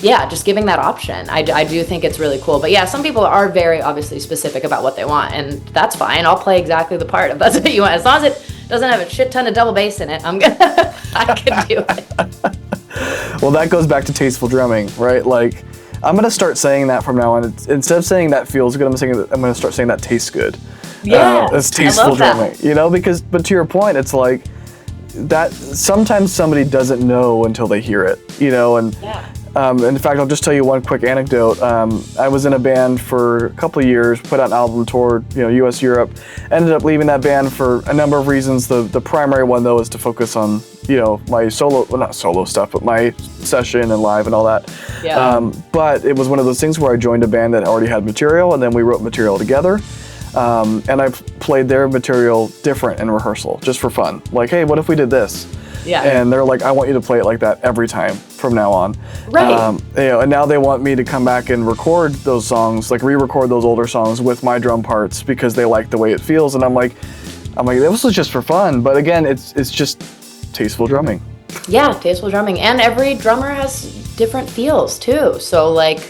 yeah, just giving that option. I do think it's really cool. But yeah, some people are very obviously specific about what they want, and that's fine. I'll play exactly the part if that's what you want. As long as it doesn't have a shit ton of double bass in it, I can do it. Well, that goes back to tasteful drumming, right? Like, I'm gonna start saying that from now on. Instead of saying that feels good, I'm gonna start saying that tastes good. Yeah, it's tasteful drumming. You know, but to your point, it's like that sometimes somebody doesn't know until they hear it, you know, and in fact, I'll just tell you one quick anecdote. I was in a band for a couple of years, put out an album, toured, you know, US, Europe, ended up leaving that band for a number of reasons. The primary one though is to focus on, you know, my not solo stuff, but my session and live and all that. But it was one of those things where I joined a band that already had material, and then we wrote material together. and I've played their material different in rehearsal, just for fun. Like, hey, what if we did this? Yeah. And they're like, I want you to play it like that every time from now on. Right. And now they want me to come back and record those songs, like re-record those older songs with my drum parts because they like the way it feels. And I'm like, this was just for fun. But again, it's just tasteful drumming. Yeah, tasteful drumming. And every drummer has different feels too. So like,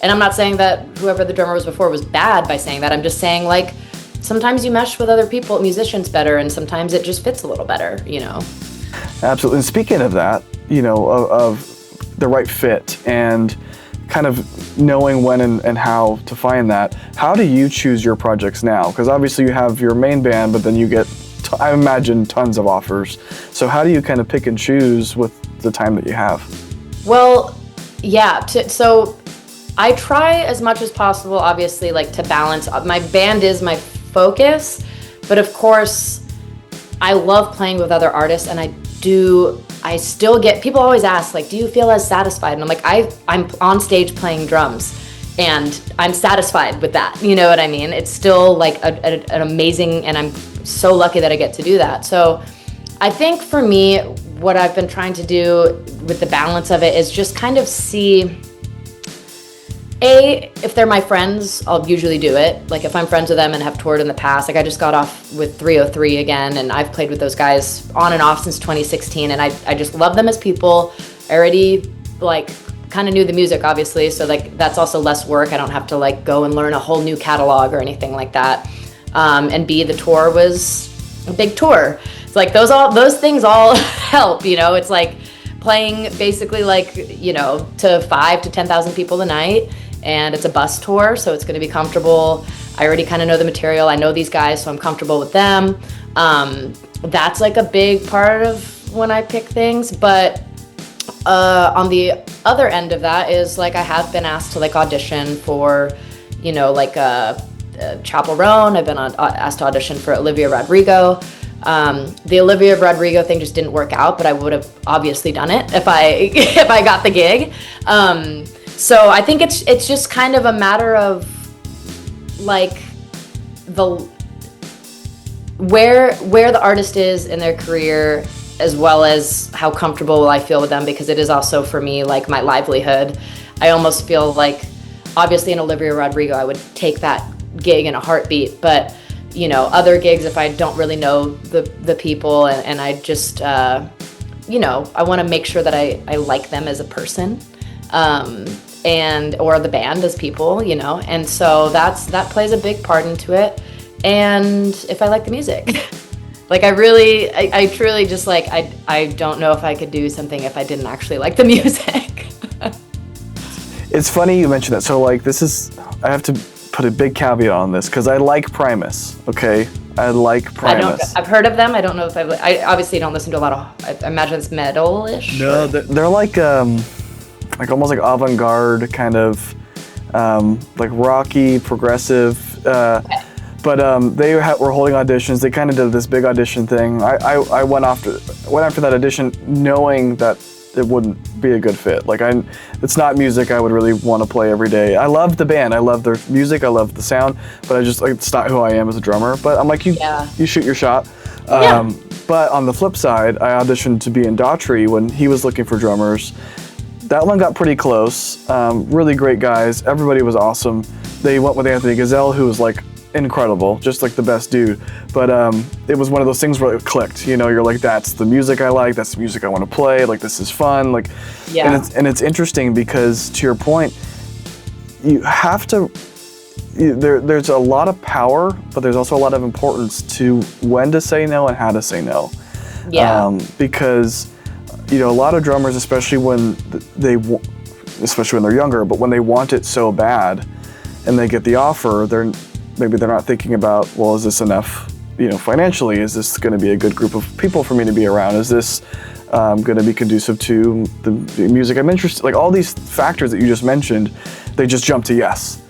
and I'm not saying that whoever the drummer was before was bad by saying that. I'm just saying like, sometimes you mesh with other people, musicians better, and sometimes it just fits a little better, you know? Absolutely. And speaking of that, you know, of the right fit and kind of knowing when and how to find that, how do you choose your projects now? Because obviously you have your main band, but then you get, I imagine, tons of offers. So how do you kind of pick and choose with the time that you have? Well, yeah. So I try as much as possible, obviously, like to balance. My band is my focus, but of course, I love playing with other artists, and I still get, people always ask, like, do you feel as satisfied? And I'm like, I'm on stage playing drums, and I'm satisfied with that. You know what I mean? It's still like an amazing, and I'm so lucky that I get to do that. So I think for me, what I've been trying to do with the balance of it is just kind of see, if they're my friends, I'll usually do it. Like if I'm friends with them and have toured in the past, like I just got off with 303 again, and I've played with those guys on and off since 2016, and I just love them as people. I already like kind of knew the music, obviously, so like that's also less work. I don't have to like go and learn a whole new catalog or anything like that. And B, the tour was a big tour. It's like those things all help, you know. It's like playing basically like, you know, to 5,000 to 10,000 people a night. And it's a bus tour, so it's going to be comfortable. I already kind of know the material. I know these guys, so I'm comfortable with them. That's like a big part of when I pick things. But on the other end of that is like I have been asked to like audition for, you know, like Chapel Roan. I've been asked to audition for Olivia Rodrigo. The Olivia Rodrigo thing just didn't work out, but I would have obviously done it if I got the gig. So I think it's just kind of a matter of like where the artist is in their career, as well as how comfortable I feel with them, because it is also for me like my livelihood. I almost feel like obviously in Olivia Rodrigo I would take that gig in a heartbeat, but you know, other gigs, if I don't really know the people and I just you know, I want to make sure that I like them as a person. Or the band as people, you know, and so that plays a big part into it. And if I like the music, like I truly just like, I don't know if I could do something if I didn't actually like the music. It's funny you mentioned that. So like I have to put a big caveat on this because I like Primus, okay? I like Primus. I've heard of them. I don't know if I obviously don't listen to a lot of, I imagine it's metal-ish. No, they're like almost like avant-garde kind of, like rocky, progressive. Okay. But they were holding auditions. They kind of did this big audition thing. I went after that audition knowing that it wouldn't be a good fit. Like it's not music I would really want to play every day. I love the band. I love their music. I love the sound. But it's not who I am as a drummer. But I'm like, you shoot your shot. Yeah. But on the flip side, I auditioned to be in Daughtry when he was looking for drummers. That one got pretty close. Really great guys. Everybody was awesome. They went with Anthony Gazelle, who was like incredible, just like the best dude. But it was one of those things where it clicked. You know, you're like, that's the music I like. That's the music I want to play. Like, this is fun. Like, yeah. And it's interesting because, to your point, you have to. There's a lot of power, but there's also a lot of importance to when to say no and how to say no. Yeah. Because, you know, a lot of drummers, especially when they're younger, but when they want it so bad and they get the offer, maybe they're not thinking about, well, is this enough, you know, financially? Is this going to be a good group of people for me to be around? Is this going to be conducive to the music I'm interested in? Like all these factors that you just mentioned, they just jump to yes.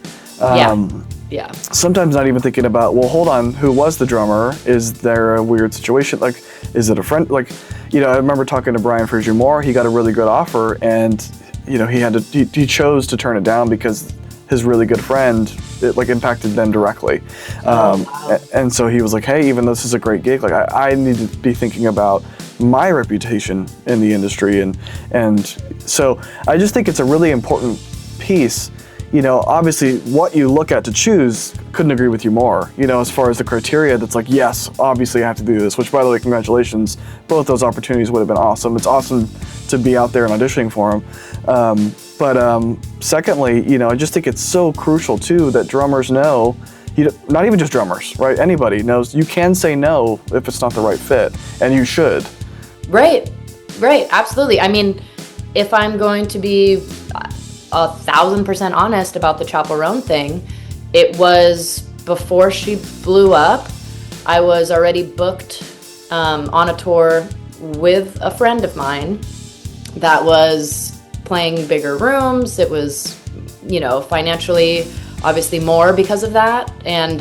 Yeah. Sometimes not even thinking about, well, hold on, who was the drummer? Is there a weird situation? Like, is it a friend? Like, you know, I remember talking to Brian Fraser-Moore. He got a really good offer, and you know, he chose to turn it down because his really good friend, it like impacted them directly. Wow. And so he was like, hey, even though this is a great gig, like I need to be thinking about my reputation in the industry. And so I just think it's a really important piece. You know, obviously what you look at to choose, couldn't agree with you more, you know, as far as the criteria that's like, yes, obviously I have to do this, which by the way, congratulations, both those opportunities would have been awesome. It's awesome to be out there and auditioning for them. But secondly, you know, I just think it's so crucial too that drummers know, not even just drummers, right? Anybody knows you can say no if it's not the right fit, and you should. Right, absolutely. I mean, if I'm going to be 1,000% honest about the Chapel Roan thing, it was before she blew up. I was already booked on a tour with a friend of mine that was playing bigger rooms. It was, you know, financially obviously more because of that. And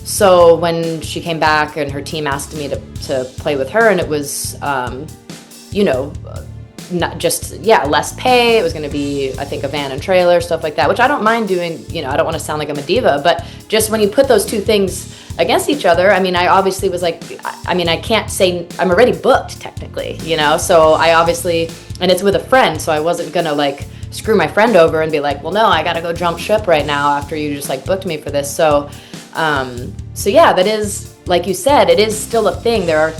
so when she came back and her team asked me to play with her, and it was, you know, not just, less pay. It was going to be, I think, a van and trailer, stuff like that, which I don't mind doing. You know, I don't want to sound like I'm a diva, but just when you put those two things against each other, I mean, I obviously was like, I mean, I can't say, I'm already booked technically, you know, so I obviously, and it's with a friend, so I wasn't going to like screw my friend over and be like, well, no, I got to go jump ship right now after you just like booked me for this. So yeah, that is, like you said, it is still a thing. There are,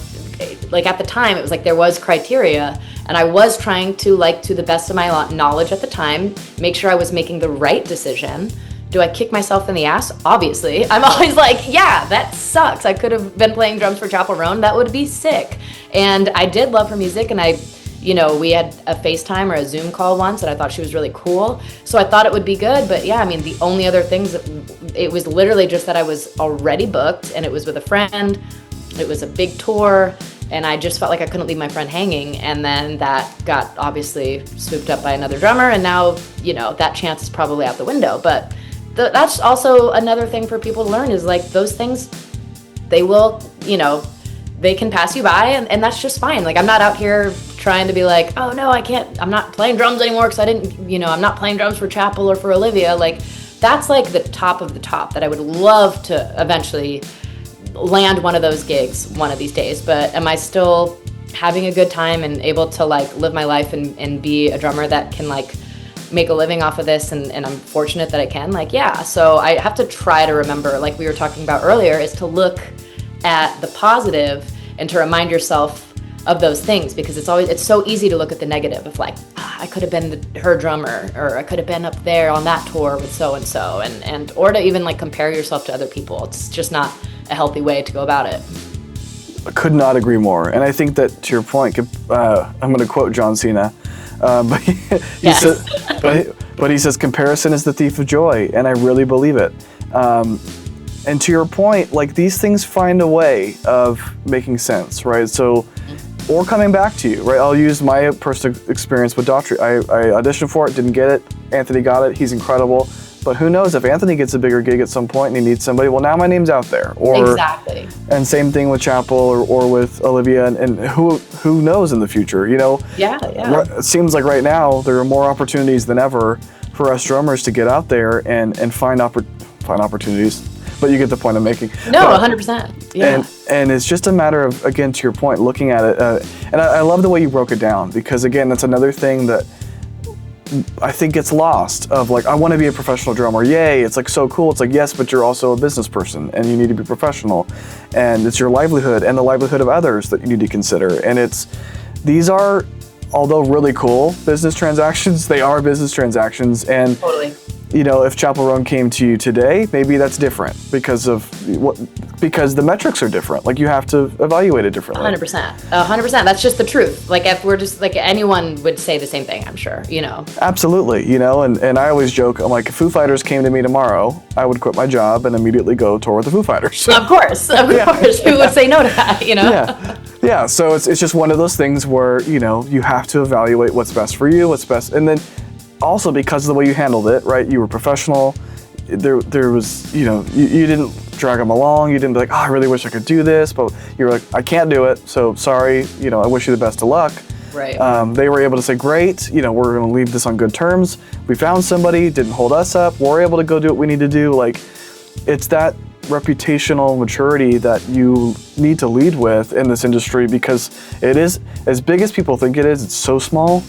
like at the time, it was like there was criteria, and I was trying to, like, to the best of my knowledge at the time, make sure I was making the right decision. Do I kick myself in the ass? Obviously. I'm always like, yeah, that sucks. I could have been playing drums for Chapel Roan. That would be sick. And I did love her music, and you know, we had a FaceTime or a Zoom call once, and I thought she was really cool. So I thought it would be good, but yeah, I mean, the only other things, it was literally just that I was already booked, and it was with a friend. It was a big tour, and I just felt like I couldn't leave my friend hanging. And then that got obviously swooped up by another drummer, and now, you know, that chance is probably out the window. But that's also another thing for people to learn, is like those things, they will, you know, they can pass you by, and that's just fine. Like, I'm not out here trying to be like, oh no, I can't, I'm not playing drums anymore because I didn't, you know, I'm not playing drums for Chapel or for Olivia. Like, that's like the top of the top that I would love to eventually land one of those gigs one of these days. But am I still having a good time and able to like live my life and be a drummer that can like make a living off of this, and I'm fortunate that I can, like, yeah. So I have to try to remember, like we were talking about earlier, is to look at the positive and to remind yourself of those things, because it's so easy to look at the negative of like, I could have been her drummer, or I could have been up there on that tour with so and so, and or to even like compare yourself to other people. It's just not a healthy way to go about it. I could not agree more. And I think that, to your point, I'm going to quote John Cena, but he says, comparison is the thief of joy, and I really believe it. And to your point, like, these things find a way of making sense, right? So, or coming back to you, right? I'll use my personal experience with Daughtry. I auditioned for it, didn't get it. Anthony got it. He's incredible. But who knows, if Anthony gets a bigger gig at some point and he needs somebody, well, now my name's out there. Or, exactly. And same thing with Chapel or with Olivia, and who knows in the future, you know? Yeah. It seems like right now there are more opportunities than ever for us drummers to get out there and find opportunities. But you get the point I'm making. No, 100%. Yeah. And it's just a matter of, again, to your point, looking at it. And I love the way you broke it down, because, again, that's another thing that I think gets lost, of like, I want to be a professional drummer. Yay, it's like so cool. It's like, yes, but you're also a business person, and you need to be professional. And it's your livelihood and the livelihood of others that you need to consider. And these are, although really cool business transactions, they are business transactions. And totally. You know, if Chapel Roan came to you today, maybe that's different because the metrics are different. Like, you have to evaluate it differently. 100%. 100%. That's just the truth. Like, if we're just, like, anyone would say the same thing, I'm sure, you know. Absolutely, you know, and I always joke, I'm like, if Foo Fighters came to me tomorrow, I would quit my job and immediately go tour with the Foo Fighters. Of course. Who would say no to that, you know? Yeah, so it's just one of those things where, you know, you have to evaluate what's best for you, what's best, and then also because of the way you handled it, right? You were professional. There was, you know, you didn't drag them along. You didn't be like, oh, I really wish I could do this, but you were like, I can't do it, so sorry. You know, I wish you the best of luck. Right. They were able to say, great, we're going to leave this on good terms. We found somebody, didn't hold us up. We're able to go do what we need to do. Like, it's that reputational maturity that you need to lead with in this industry, because it is, as big as people think it is, it's so small.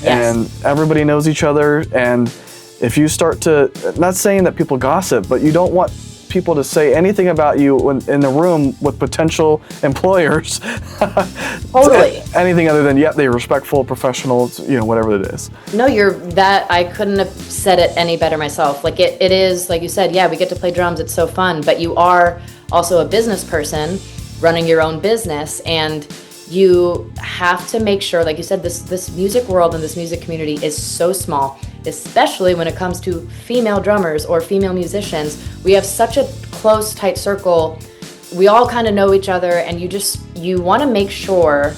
Yes. And everybody knows each other. And if you start to, not saying that people gossip, but you don't want people to say anything about you when in the room with potential employers. Totally. Anything other than, they're respectful, professional, whatever it is. No, I couldn't have said it any better myself. Like it is, like you said, we get to play drums, it's so fun, but you are also a business person running your own business, and you have to make sure, like you said, this music world and this music community is so small, especially when it comes to female drummers or female musicians. We have such a close, tight circle. We all kind of know each other, and you want to make sure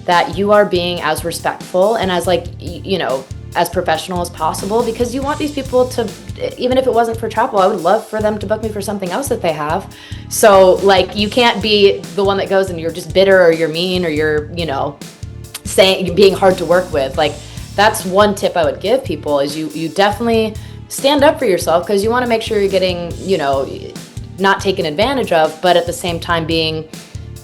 that you are being as respectful and as as professional as possible, because you want these people to, even if it wasn't for Chapel, I would love for them to book me for something else that they have. So like, you can't be the one that goes and you're just bitter or you're mean or you're, saying, being hard to work with. Like, that's one tip I would give people, is you definitely stand up for yourself, because you want to make sure you're getting, not taken advantage of, but at the same time being,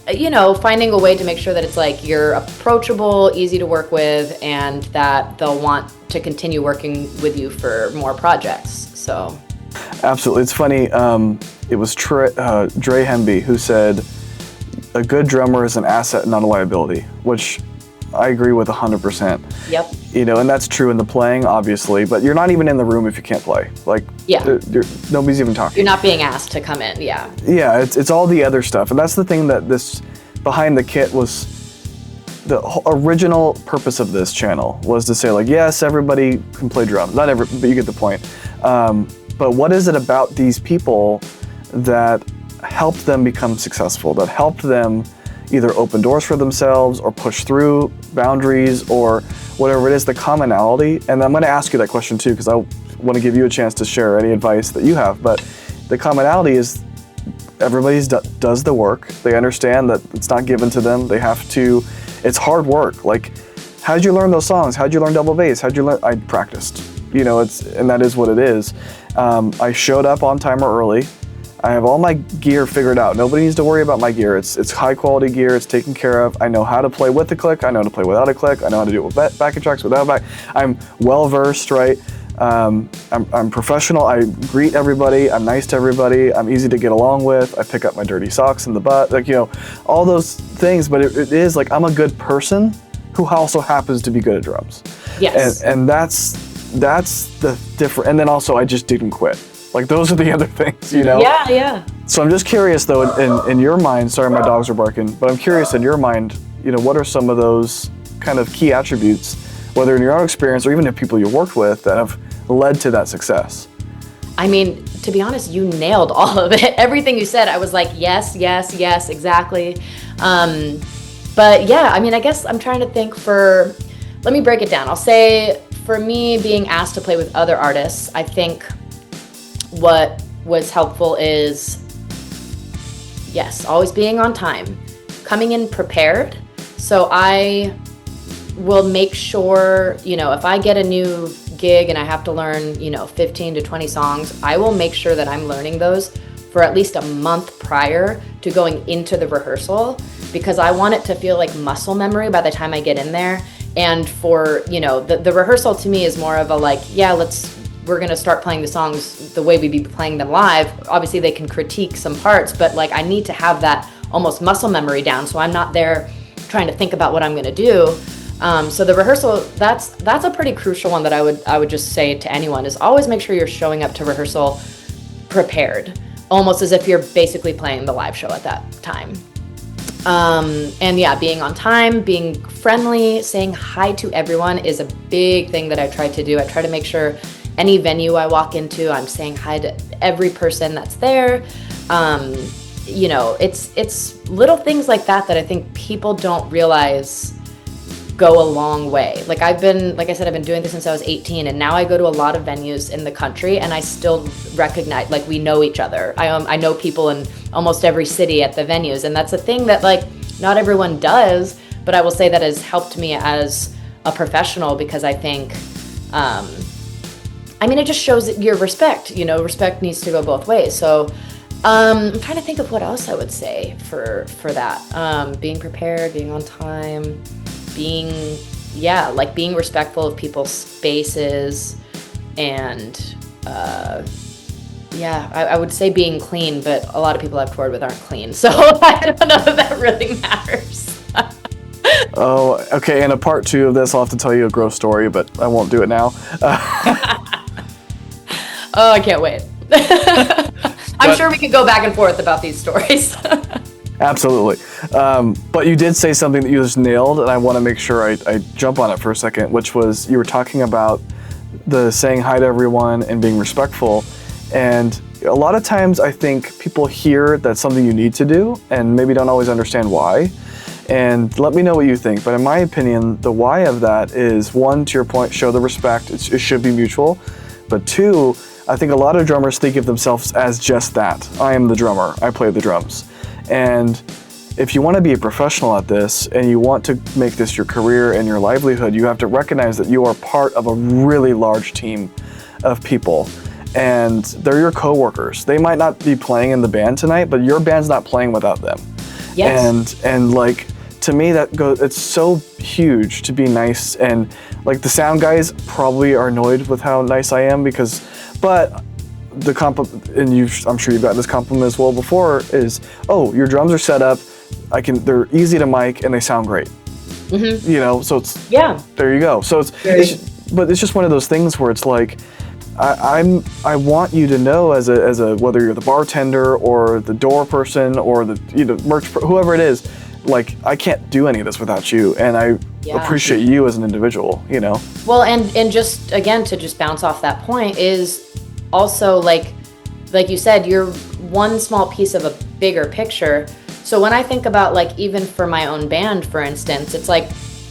finding a way to make sure that it's like you're approachable, easy to work with, and that they'll want to continue working with you for more projects. So absolutely. It's funny, it was Dre Hemby who said, a good drummer is an asset, not a liability, which I agree with 100%. Yep. And that's true in the playing, obviously, but you're not even in the room if you can't play. Like, nobody's even talking. You're not being asked to come in, yeah. Yeah, it's all the other stuff. And that's the thing that this Behind the Kit was, the original purpose of this channel was to say, like, yes, everybody can play drums. Not every, but you get the point. But what is it about these people that helped them become successful, that helped them either open doors for themselves or push through boundaries or whatever it is, the commonality? And I'm going to ask you that question too, because I want to give you a chance to share any advice that you have. But the commonality is everybody does the work. They understand that it's not given to them. They have to, it's hard work. Like, how'd you learn those songs? How'd you learn double bass? How'd you learn? I practiced, and that is what it is. I showed up on time or early. I have all my gear figured out. Nobody needs to worry about my gear. It's high quality gear. It's taken care of. I know how to play with the click. I know how to play without a click. I know how to do it with backing tracks, without back. I'm well versed, right? I'm professional. I greet everybody. I'm nice to everybody. I'm easy to get along with. I pick up my dirty socks in the butt. Like, all those things. But it is like, I'm a good person who also happens to be good at drums. Yes. And that's the difference. And then also, I just didn't quit. Like, those are the other things, Yeah. So I'm just curious, though, in your mind, sorry, my dogs are barking, but I'm curious in your mind, what are some of those kind of key attributes, whether in your own experience or even in people you worked with, that have led to that success? I mean, to be honest, you nailed all of it. Everything you said, I was like, yes, exactly. But yeah, I mean, I guess I'm trying to think let me break it down. I'll say, for me, being asked to play with other artists, I think what was helpful is, yes, always being on time, coming in prepared. So I will make sure, if I get a new gig and I have to learn, 15 to 20 songs, I will make sure that I'm learning those for at least a month prior to going into the rehearsal, because I want it to feel like muscle memory by the time I get in there. And for, the rehearsal to me is more of a like, we're going to start playing the songs the way we'd be playing them live. Obviously they can critique some parts, but like, I need to have that almost muscle memory down, so I'm not there trying to think about what I'm going to do. So the rehearsal, that's a pretty crucial one that I would just say to anyone, is always make sure you're showing up to rehearsal prepared, almost as if you're basically playing the live show at that time. And yeah, being on time, being friendly, saying hi to everyone is a big thing that I try to do. I try to make sure any venue I walk into, I'm saying hi to every person that's there. It's little things like that I think people don't realize go a long way. Like I said, I've been doing this since I was 18, and now I go to a lot of venues in the country, and I still recognize, like, we know each other. I know people in almost every city at the venues, and that's a thing that, like, not everyone does, but I will say that has helped me as a professional, because I think, it just shows your respect. Respect needs to go both ways. So I'm trying to think of what else I would say for that. Being prepared, being on time, being respectful of people's spaces, and I would say being clean, but a lot of people I've toured with aren't clean, so I don't know if that really matters. Oh, okay, and a part 2 of this, I'll have to tell you a gross story, but I won't do it now. Oh, I can't wait. I'm sure we could go back and forth about these stories. Absolutely. But you did say something that you just nailed, and I want to make sure I jump on it for a second, which was you were talking about the saying hi to everyone and being respectful. And a lot of times I think people hear that's something you need to do and maybe don't always understand why. And let me know what you think. But in my opinion, the why of that is, 1, to your point, show the respect. It should be mutual. But 2, I think a lot of drummers think of themselves as just that. I am the drummer. I play the drums. And if you want to be a professional at this and you want to make this your career and your livelihood, you have to recognize that you are part of a really large team of people. And they're your coworkers. They might not be playing in the band tonight, but your band's not playing without them. Yes. And like, to me, it's so huge to be nice. And like, the sound guys probably are annoyed with how nice I am but the compliment, and I'm sure you've gotten this compliment as well before, is, oh, your drums are set up, they're easy to mic and they sound great. Mm-hmm. So it's, there you go. So but it's just one of those things where it's like, I want you to know as a whether you're the bartender or the door person or the merch, whoever it is, like, I can't do any of this without you, and I appreciate you as an individual. Well, and just again, to just bounce off that point, is also like you said, you're one small piece of a bigger picture. So when I think about, like, even for my own band, for instance, it's like,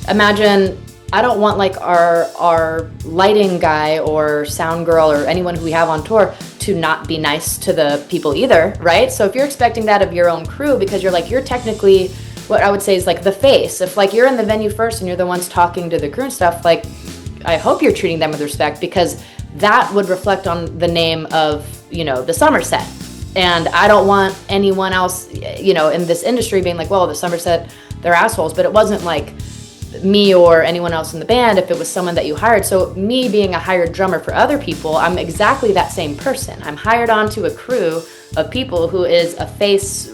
imagine, I don't want like our lighting guy or sound girl or anyone who we have on tour to not be nice to the people either, right? So if you're expecting that of your own crew, because you're technically, what I would say is like the face. If like you're in the venue first and you're the ones talking to the crew and stuff, like, I hope you're treating them with respect, because that would reflect on the name of, the Somerset. And I don't want anyone else, in this industry being like, well, the Somerset, they're assholes. But it wasn't like me or anyone else in the band if it was someone that you hired. So me being a hired drummer for other people, I'm exactly that same person. I'm hired onto a crew of people who is a face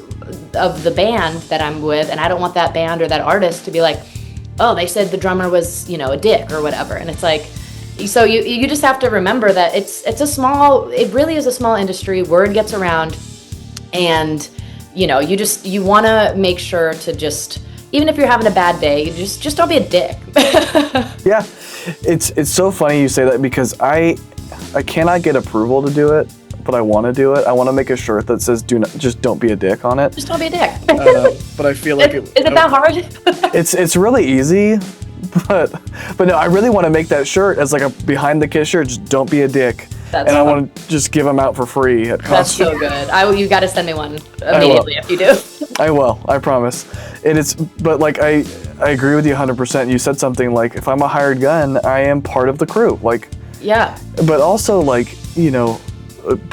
of the band that I'm with, and I don't want that band or that artist to be like, oh, they said the drummer was, a dick or whatever. And it's like, so you just have to remember that it really is a small industry. Word gets around, and you want to make sure to just, even if you're having a bad day, you just don't be a dick. Yeah, it's so funny you say that, because I cannot get approval to do it, but I want to do it. I want to make a shirt that says just don't be a dick on it. Just don't be a dick. But I feel like is it that hard? It's really easy, but no, I really want to make that shirt as like a behind the kiss shirt. Just don't be a dick. That's and fun. I want to just give them out for free at That's so good. You got to send me one immediately if you do. I will. I promise. But like I agree with you 100%. You said something like, if I'm a hired gun, I am part of the crew. Like, yeah. But also, like,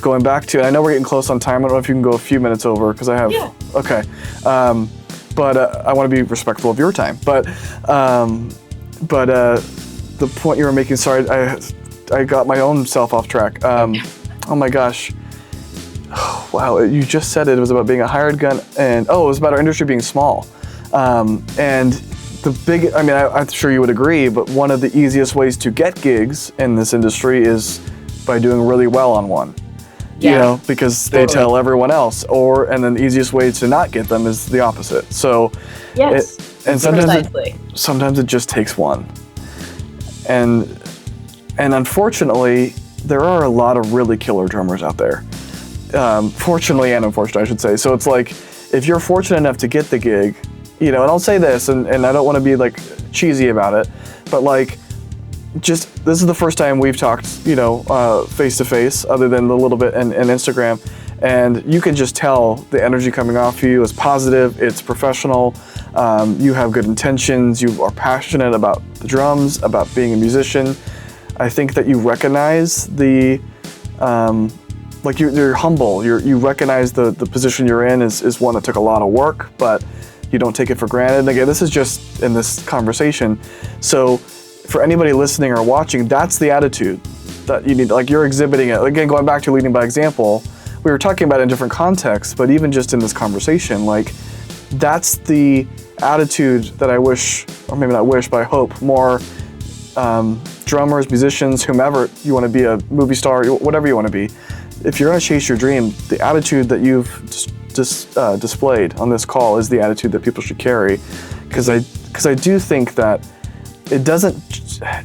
going back to, I know we're getting close on time. I don't know if you can go a few minutes over, because I have. Yeah. Okay. But I want to be respectful of your time. But the point you were making. Sorry, I got my own self off track. Oh my gosh. Wow, you just said it was about being a hired gun, and it was about our industry being small. And I'm sure you would agree, but one of the easiest ways to get gigs in this industry is by doing really well on one. Yeah. Because they tell everyone else, and then the easiest way to not get them is the opposite. So, yes, sometimes it just takes one. And unfortunately, there are a lot of really killer drummers out there. Fortunately and unfortunately, I should say. So it's like, if you're fortunate enough to get the gig, and I'll say this, and I don't want to be like cheesy about it, but like, this is the first time we've talked, face to face, other than a little bit in Instagram. And you can just tell the energy coming off you is positive, it's professional, you have good intentions, you are passionate about the drums, about being a musician. I think that you recognize the, you're humble, you recognize the position you're in is one that took a lot of work, but you don't take it for granted. And again, this is just in this conversation. So for anybody listening or watching, that's the attitude that you need, like you're exhibiting it. Again, going back to leading by example, we were talking about it in different contexts, but even just in this conversation, like that's the attitude that I wish, or maybe not wish, but I hope more drummers, musicians, whomever you want to be, a movie star, whatever you want to be. If you're going to chase your dream, the attitude that you've displayed on this call is the attitude that people should carry, because I do think that it doesn't.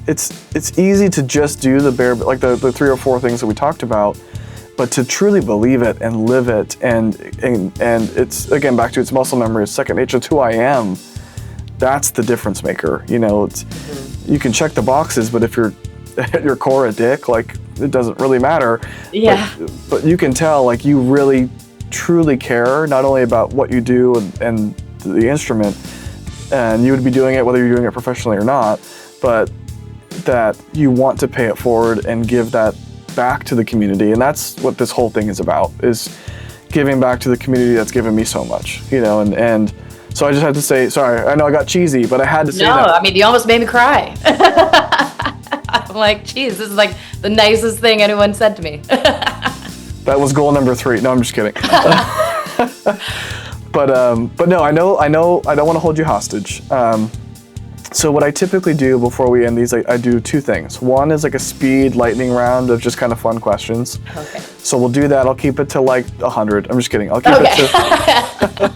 It's easy to just do the bare, like the 3 or 4 things that we talked about, but to truly believe it and live it, and it's, again, back to its muscle memory, it's second nature. It's who I am. That's the difference maker. You know, you can check the boxes, but if you're at your core a dick, like it doesn't really matter. Yeah. But you can tell, like, you really truly care not only about what you do and the instrument, and you would be doing it whether you're doing it professionally or not, but that you want to pay it forward and give that back to the community. And that's what this whole thing is about, is giving back to the community that's given me so much, you know, and so I just had to say, sorry, I know I got cheesy, but I had to say that. No, I mean, you almost made me cry. I'm like, geez, this is like the nicest thing anyone said to me. That was goal number 3. No, I'm just kidding. But no, I know, I don't want to hold you hostage. So what I typically do before we end these, I do 2 things. One is like a speed lightning round of just kind of fun questions. Okay. So we'll do that. I'll keep it to like 100. I'm just kidding. I'll keep it to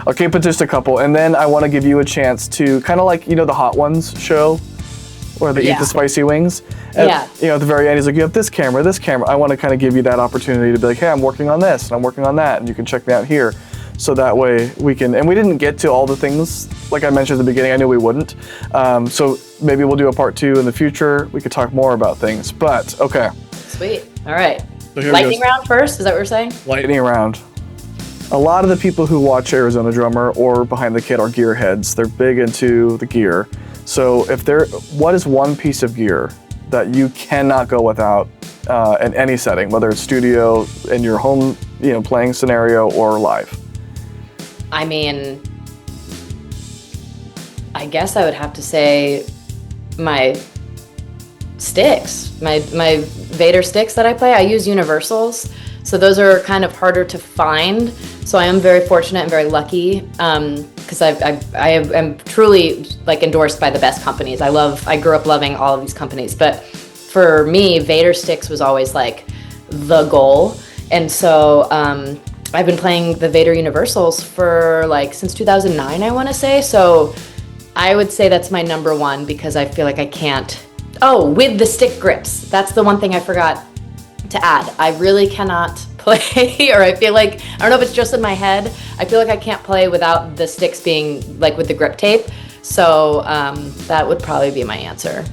I'll keep it just a couple. And then I want to give you a chance to kind of like, you know, the Hot Ones show where they eat the spicy wings. And, you know, at the very end, he's like, you have this camera, this camera. I want to kind of give you that opportunity to be like, hey, I'm working on this and I'm working on that, and you can check me out here. So that way we can, and we didn't get to all the things, like I mentioned at the beginning, I knew we wouldn't. So maybe we'll do a part 2 in the future. We could talk more about things, but okay. Sweet, all right. So lightning round first, is that what we're saying? Lightning round. A lot of the people who watch Arizona Drummer or Behind the Kit are gearheads. They're big into the gear. So what is one piece of gear that you cannot go without in any setting, whether it's studio, in your home, you know, playing scenario, or live? I mean, I guess I would have to say my sticks, my Vader sticks that I play. I use universals, so those are kind of harder to find. So I am very fortunate and very lucky because I am truly like endorsed by the best companies. I grew up loving all of these companies, but for me, Vader sticks was always like the goal, and so I've been playing the Vader Universals for like since 2009, I want to say. So I would say that's my number 1 because I feel like I can't. Oh, with the stick grips. That's the one thing I forgot to add. I really cannot play, or I feel like, I don't know if it's just in my head, I feel like I can't play without the sticks being like with the grip tape. So that would probably be my answer.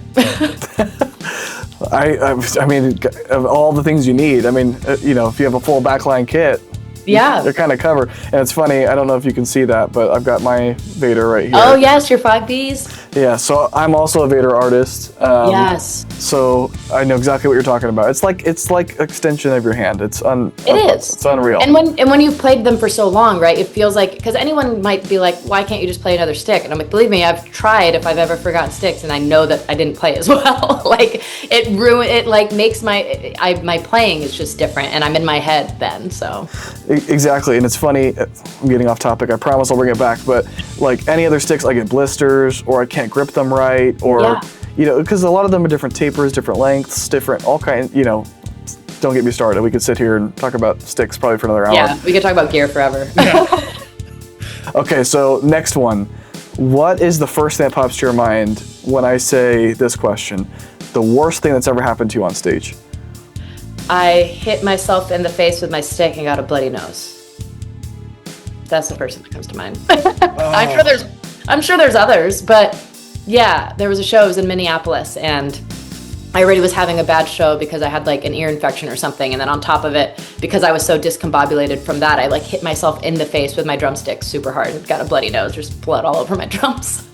I mean, of all the things you need, I mean, you know, if you have a full backline kit, they're kind of covered. And it's funny, I don't know if you can see that, but I've got my Vader right here. Oh yes, your 5Bs. Yeah, so I'm also a Vader artist. Yes. So I know exactly what you're talking about. It's like extension of your hand. It is. It's unreal. And when you've played them for so long, right? It feels like, because anyone might be like, why can't you just play another stick? And I'm like, believe me, I've tried if I've ever forgotten sticks, and I know that I didn't play as well. Like it like makes my playing is just different, and I'm in my head then. So. Exactly, and it's funny. I'm getting off topic. I promise I'll bring it back. But like any other sticks, I get blisters, or I can't grip them right, or you know, because a lot of them are different tapers, different lengths, different all kinds. You know, don't get me started. We could sit here and talk about sticks probably for another hour. Yeah, we could talk about gear forever. Okay, so next one. What is the first thing that pops to your mind when I say this question? The worst thing that's ever happened to you on stage? I hit myself in the face with my stick and got a bloody nose. That's the first thing that comes to mind. I'm sure there's others, but yeah, there was a show, it was in Minneapolis, and I already was having a bad show because I had like an ear infection or something. And then on top of it, because I was so discombobulated from that, I like hit myself in the face with my drumstick super hard and got a bloody nose. There's blood all over my drums.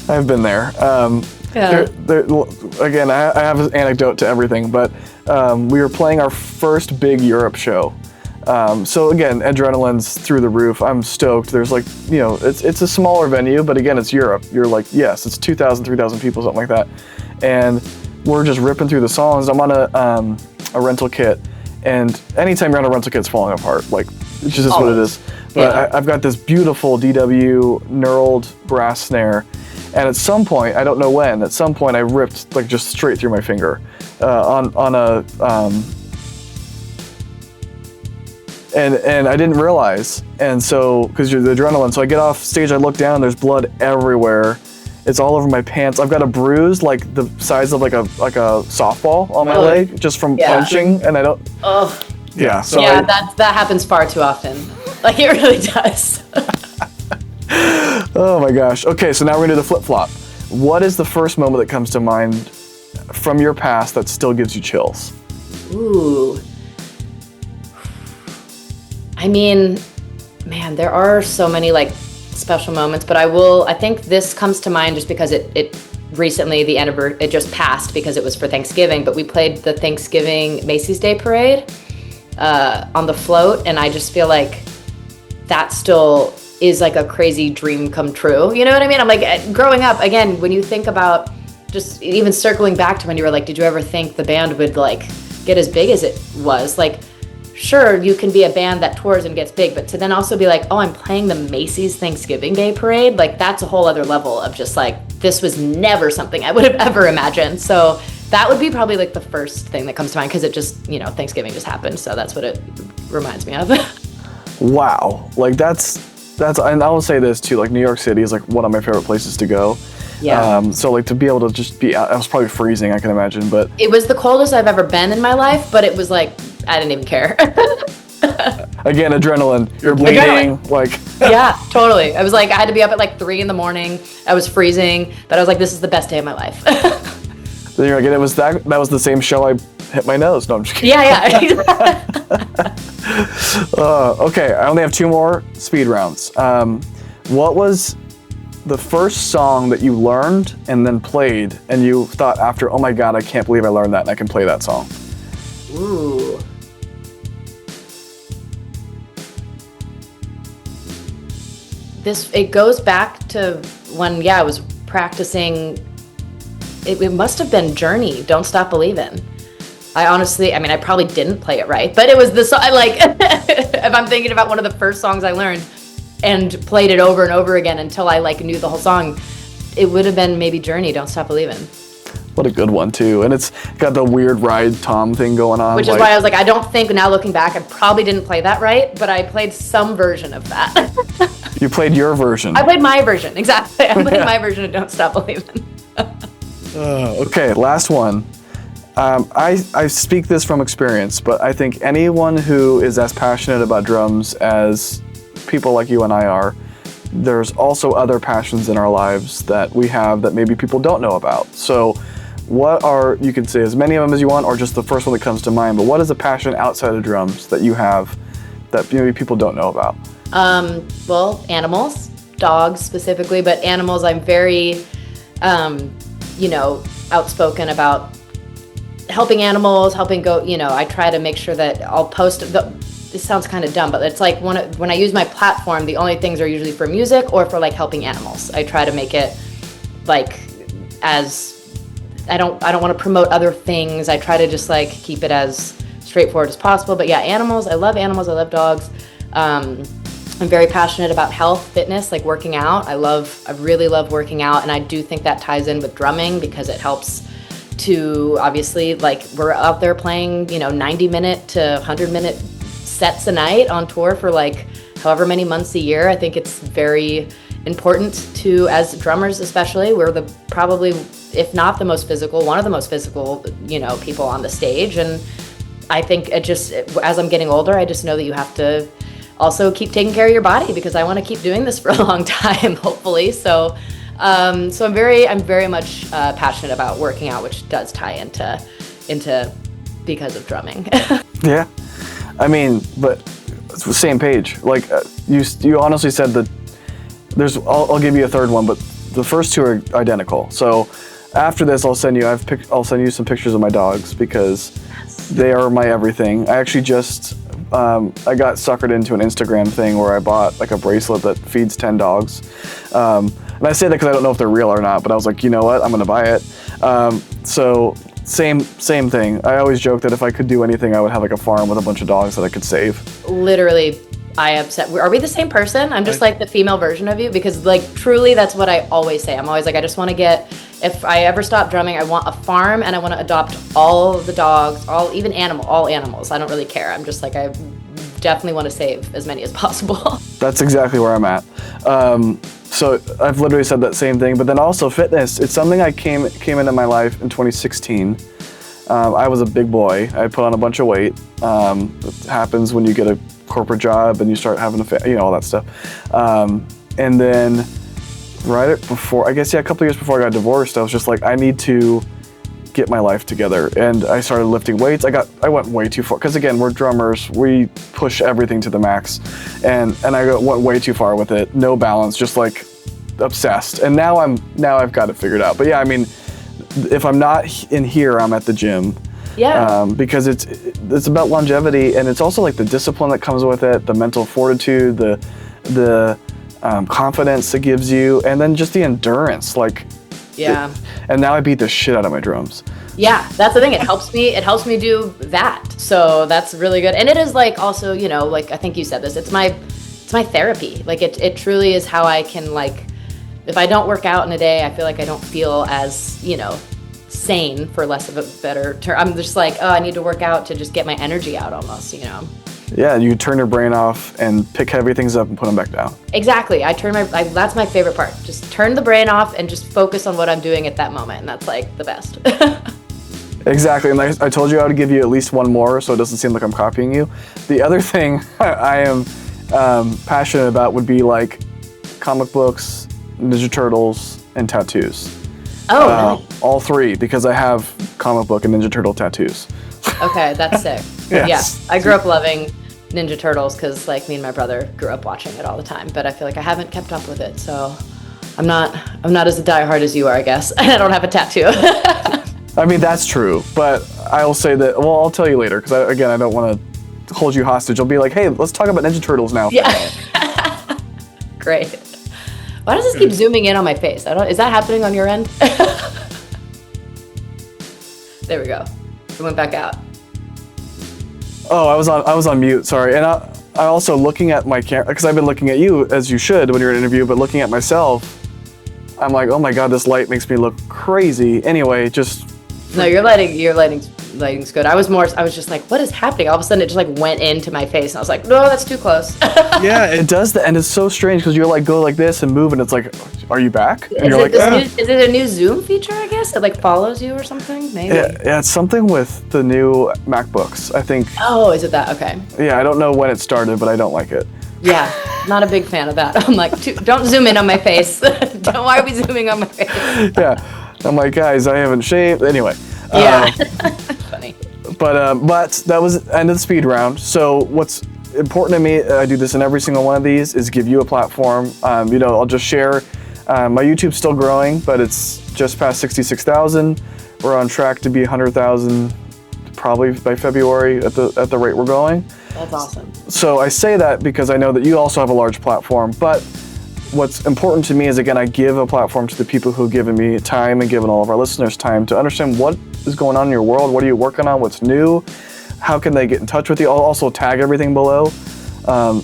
I've been there. Again, I have an anecdote to everything, but we were playing our first big Europe show. So again, adrenaline's through the roof. I'm stoked. There's like, it's a smaller venue, but again, it's Europe. You're like, yes, it's 2,000, 3,000 people, something like that. And we're just ripping through the songs. I'm on a rental kit, and anytime you're on a rental kit, it's falling apart. Like, it's just what it is. But I've got this beautiful DW knurled brass snare, and at some point, I don't know when, at some point I ripped like just straight through my finger on a and I didn't realize, and so because you're the adrenaline, so I get off stage, I look down, there's blood everywhere. It's all over my pants. I've got a bruise like the size of like a softball on my leg just from punching, and I don't. Oh. Yeah. So that happens far too often. Like it really does. Oh my gosh. Okay, so now we're gonna do the flip flop. What is the first moment that comes to mind from your past that still gives you chills? Ooh. I mean, man, there are so many like special moments, but I think this comes to mind just because it recently, it just passed because it was for Thanksgiving, but we played the Thanksgiving Macy's Day Parade on the float, and I just feel like that still is like a crazy dream come true. You know what I mean? I'm like, growing up, again, when you think about just even circling back to when you were like, did you ever think the band would like get as big as it was? Like, sure, you can be a band that tours and gets big, but to then also be like, oh, I'm playing the Macy's Thanksgiving Day Parade, like that's a whole other level of just like, this was never something I would have ever imagined. So that would be probably like the first thing that comes to mind, because it just, Thanksgiving just happened. So that's what it reminds me of. Wow. Like that's, and I will say this too, like New York City is like one of my favorite places to go. Yeah. So like to be able to just be out, I was probably freezing, I can imagine, but. It was the coldest I've ever been in my life, but it was like, I didn't even care. Again, adrenaline, you're bleeding, like. Yeah, totally. I was like, I had to be up at like 3 a.m. I was freezing, but I was like, this is the best day of my life. Then you're like, it was that was the same show I hit my nose. No, I'm just kidding. Yeah. Okay, I only have 2 more speed rounds. What was the first song that you learned and then played, and you thought after, oh my God, I can't believe I learned that and I can play that song? Ooh. It goes back to when, I was practicing. It must have been Journey, Don't Stop Believin'. I probably didn't play it right, but it was the song, like, if I'm thinking about one of the first songs I learned and played it over and over again until I like knew the whole song, it would have been maybe Journey, Don't Stop Believin'. What a good one too. And it's got the weird ride tom thing going on. Which is why I was like, I don't think, now looking back, I probably didn't play that right, but I played some version of that. You played your version. I played my version, exactly. I played my version of Don't Stop Believin'. Okay, last one. I speak this from experience, but I think anyone who is as passionate about drums as people like you and I are, there's also other passions in our lives that we have that maybe people don't know about. So you could say as many of them as you want, or just the first one that comes to mind, but what is a passion outside of drums that you have that maybe people don't know about? Well, animals, dogs specifically, but animals, I'm very, outspoken about helping animals, helping go, I try to make sure that I'll post, this sounds kind of dumb, but it's like when I use my platform, the only things are usually for music or for like helping animals. I try to make it like I don't want to promote other things. I try to just like keep it as straightforward as possible. But yeah, animals, I love animals, I love dogs. I'm very passionate about health, fitness, like working out. I really love working out, and I do think that ties in with drumming because it helps to, obviously, like we're out there playing, 90-minute to 100-minute sets a night on tour for like however many months a year. I think it's very important to, as drummers especially, we're probably, if not the most physical, one of the most physical, people on the stage. And I think as I'm getting older, I just know that you have to also keep taking care of your body because I want to keep doing this for a long time, hopefully. So So I'm very much passionate about working out, which does tie into because of drumming. Yeah, I mean, but it's the same page. Like you honestly said that I'll give you a third one, but the first two are identical. So after this, I'll send you some pictures of my dogs because they are my everything. I actually just I got suckered into an Instagram thing where I bought like a bracelet that feeds 10 dogs. And I say that because I don't know if they're real or not, but I was like, you know what, I'm gonna buy it. So same thing. I always joke that if I could do anything, I would have like a farm with a bunch of dogs that I could save. Literally, are we the same person? I'm just like the female version of you, because like truly that's what I always say. I'm always like, I just want to if I ever stop drumming, I want a farm and I want to adopt all the dogs, all animals. I don't really care. I'm just like, I definitely want to save as many as possible. That's exactly where I'm at. So I've literally said that same thing, but then also fitness. It's something I came into my life in 2016. I was a big boy. I put on a bunch of weight. It happens when you get a corporate job and you start having all that stuff. And then right before, a couple years before I got divorced, I was just like, I need to get my life together. And I started lifting weights. I went way too far, because again, we're drummers. We push everything to the max. And went way too far with it. No balance, just like obsessed. And now I've got it figured out. But yeah, I mean, if I'm not in here, I'm at the gym. Yeah. Because it's about longevity, and it's also like the discipline that comes with it, the mental fortitude, the confidence it gives you, and then just the endurance. And now I beat the shit out of my drums. Yeah, that's the thing. It helps me do that. So that's really good. And it is like also, like I think you said this, it's my therapy. Like it truly is how I can, like, if I don't work out in a day, I feel like I don't feel as, sane, for less of a better term. I'm just like, I need to work out to just get my energy out almost, Yeah, you turn your brain off and pick heavy things up and put them back down. Exactly. That's my favorite part. Just turn the brain off and just focus on what I'm doing at that moment. And that's like the best. Exactly. And I told you I would give you at least one more, so it doesn't seem like I'm copying you. The other thing I am passionate about would be like comic books, Ninja Turtles, and tattoos. Oh, really? All three, because I have comic book and Ninja Turtle tattoos. Okay, that's sick. Yes. Yeah, I grew up loving Ninja Turtles because, like, me and my brother grew up watching it all the time. But I feel like I haven't kept up with it, so I'm not as diehard as you are, I guess. And I don't have a tattoo. I mean, that's true, but I will say that. Well, I'll tell you later, because I don't want to hold you hostage. I'll be like, hey, let's talk about Ninja Turtles now. Yeah. Great. Why does this keep zooming in on my face? Is that happening on your end? There we go. It went back out. Oh, I was on mute. Sorry. And I also, looking at my camera, because I've been looking at you, as you should when you're in an interview, but looking at myself, I'm like, oh my god, this light makes me look crazy. Anyway, just. No, your lighting's good. I was just like, what is happening? All of a sudden, it just like went into my face, and I was like, no, that's too close. Yeah, it does that, and it's so strange because you're like go like this and move, and it's like, are you back? And is it a new Zoom feature? I guess it like follows you or something. Maybe. Yeah, it's something with the new MacBooks, I think. Oh, is it that? Okay. Yeah, I don't know when it started, but I don't like it. Yeah, not a big fan of that. I'm like, don't zoom in on my face. Why are we zooming on my face? Yeah, I'm like, guys, I haven't shaved. Anyway. Yeah. Funny. But that was the end of the speed round. So what's important to me, I do this in every single one of these, is give you a platform. I'll just share. My YouTube's still growing, but it's just past 66,000. We're on track to be 100,000 probably by February at the rate we're going. That's awesome. So I say that because I know that you also have a large platform, but what's important to me is, again, I give a platform to the people who've given me time and given all of our listeners time to understand what is going on in your world, what are you working on, what's new, how can they get in touch with you. I'll also tag everything below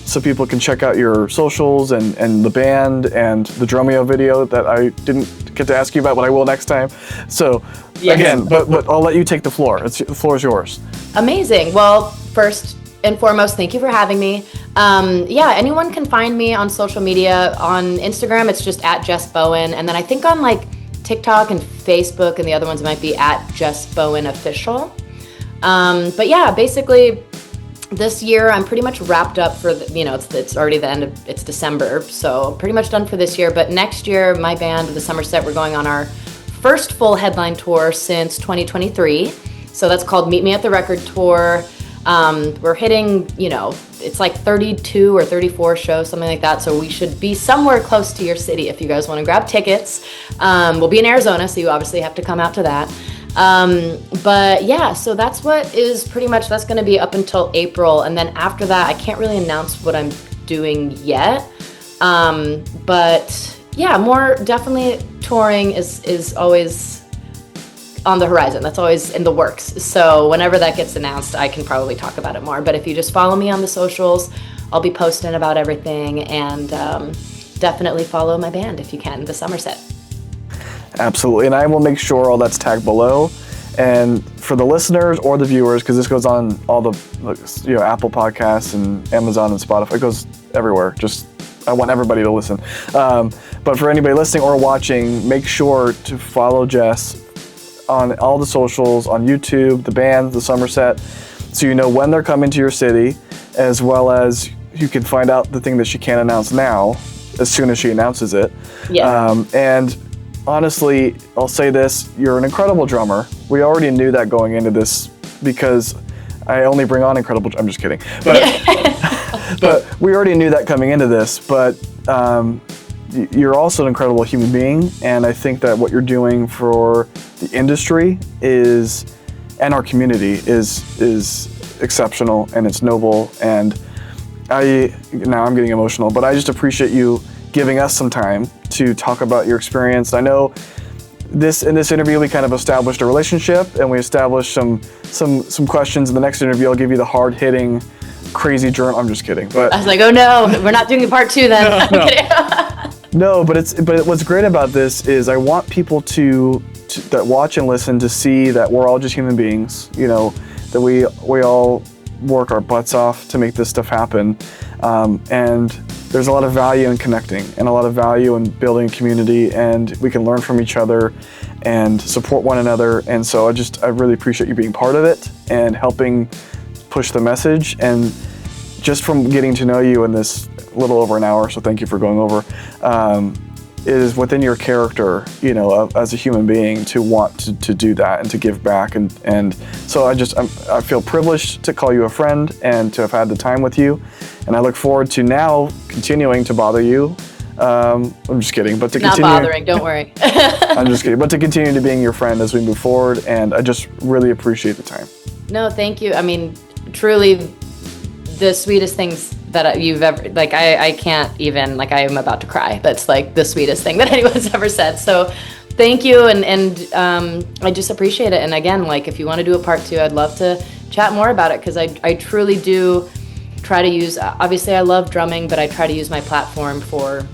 so people can check out your socials and the band and the Drumeo video that I didn't get to ask you about, but I will next time. So yes. Again, but I'll let you take the floor. The floor is yours. Amazing. Well, first and foremost, thank you for having me. Anyone can find me on social media. On Instagram, it's just at Jess Bowen. And then I think on like TikTok and Facebook and the other ones might be at Jess Bowen Official. But yeah, basically this year I'm pretty much wrapped up for it's already the end of, it's December, so pretty much done for this year. But next year, my band, the Somerset, we're going on our first full headline tour since 2023. So that's called Meet Me at the Record Tour. We're hitting, it's like 32 or 34 shows, something like that. So we should be somewhere close to your city if you guys want to grab tickets. We'll be in Arizona, so you obviously have to come out to that. But yeah, so that's what is pretty much, that's going to be up until April. And then after that, I can't really announce what I'm doing yet. But yeah, more definitely touring is always on the horizon. That's always in the works. So whenever that gets announced, I can probably talk about it more. But if you just follow me on the socials, I'll be posting about everything. And definitely follow my band if you can, the Somerset. Absolutely, and I will make sure all that's tagged below. And for the listeners or the viewers, because this goes on all the Apple Podcasts and Amazon and Spotify, it goes everywhere. Just I want everybody to listen. But for anybody listening or watching, make sure to follow Jess on all the socials, on YouTube, the band, the Somerset, so you know when they're coming to your city, as well as you can find out the thing that she can't announce now, as soon as she announces it. Yeah. And honestly, I'll say this, you're an incredible drummer. We already knew that going into this because I only bring on incredible, I'm just kidding. But we already knew that coming into this, but you're also an incredible human being. And I think that what you're doing for the industry and our community is exceptional, and it's noble. And now I'm getting emotional, but I just appreciate you giving us some time to talk about your experience. I know in this interview we kind of established a relationship, and we established some questions. In the next interview, I'll give you the hard-hitting, crazy journal. I'm just kidding. But I was like, oh no, we're not doing a part 2 then. No, but what's great about this is I want people that watch and listen to see that we're all just human beings. That we all work our butts off to make this stuff happen, and there's a lot of value in connecting and a lot of value in building a community, and we can learn from each other and support one another. And so I really appreciate you being part of it and helping push the message. And just from getting to know you in this little over an hour, so thank you for going over, it is within your character, as a human being, to want to do that and to give back. And so I feel privileged to call you a friend and to have had the time with you. And I look forward to now continuing to bother you. I'm just kidding, but to not continue. Not bothering, don't worry. I'm just kidding, but to continue to being your friend as we move forward. And I just really appreciate the time. No, thank you. I mean, truly, the sweetest things that you've ever, I can't even, I am about to cry. That's the sweetest thing that anyone's ever said. So thank you. And I just appreciate it. And again, if you want to do a part 2, I'd love to chat more about it, because I truly do try to use, obviously I love drumming, but I try to use my platform for,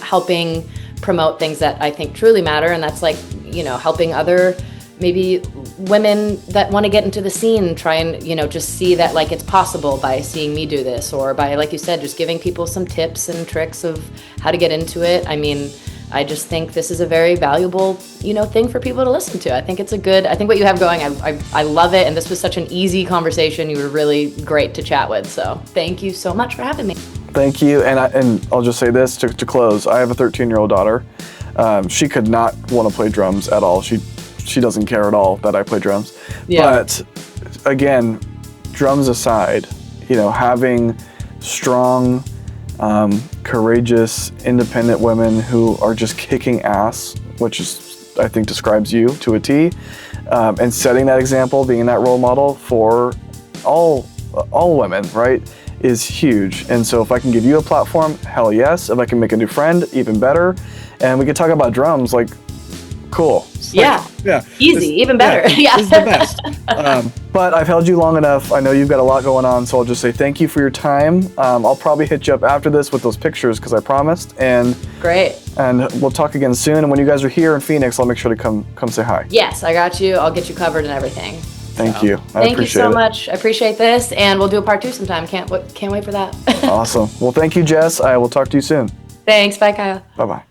helping promote things that I think truly matter. And that's helping other maybe women that want to get into the scene, try and, just see that it's possible by seeing me do this, or by, like you said, just giving people some tips and tricks of how to get into it. I mean, I just think this is a very valuable, thing for people to listen to. I think I think what you have going, I love it. And this was such an easy conversation. You were really great to chat with. So thank you so much for having me. Thank you. And I'll just say this to close. I have a 13-year-old daughter. She could not want to play drums at all. She doesn't care at all that I play drums. Yeah. But again, drums aside, having strong, courageous, independent women who are just kicking ass, which is, I think, describes you to a T, and setting that example, being that role model for all women, right, is huge. And so if I can give you a platform, hell yes. If I can make a new friend, even better. And we could talk about drums, cool. Yeah. Easy, even better. Yeah. This is the best. But I've held you long enough. I know you've got a lot going on, so I'll just say thank you for your time. I'll probably hit you up after this with those pictures, because I promised. And great. And we'll talk again soon. And when you guys are here in Phoenix, I'll make sure to come say hi. Yes, I got you. I'll get you covered and everything. Thank you. Thank you so much. I appreciate this, and we'll do a part 2 sometime. Can't wait for that. Awesome. Well, thank you, Jess. I will talk to you soon. Thanks. Bye, Kyle. Bye-bye.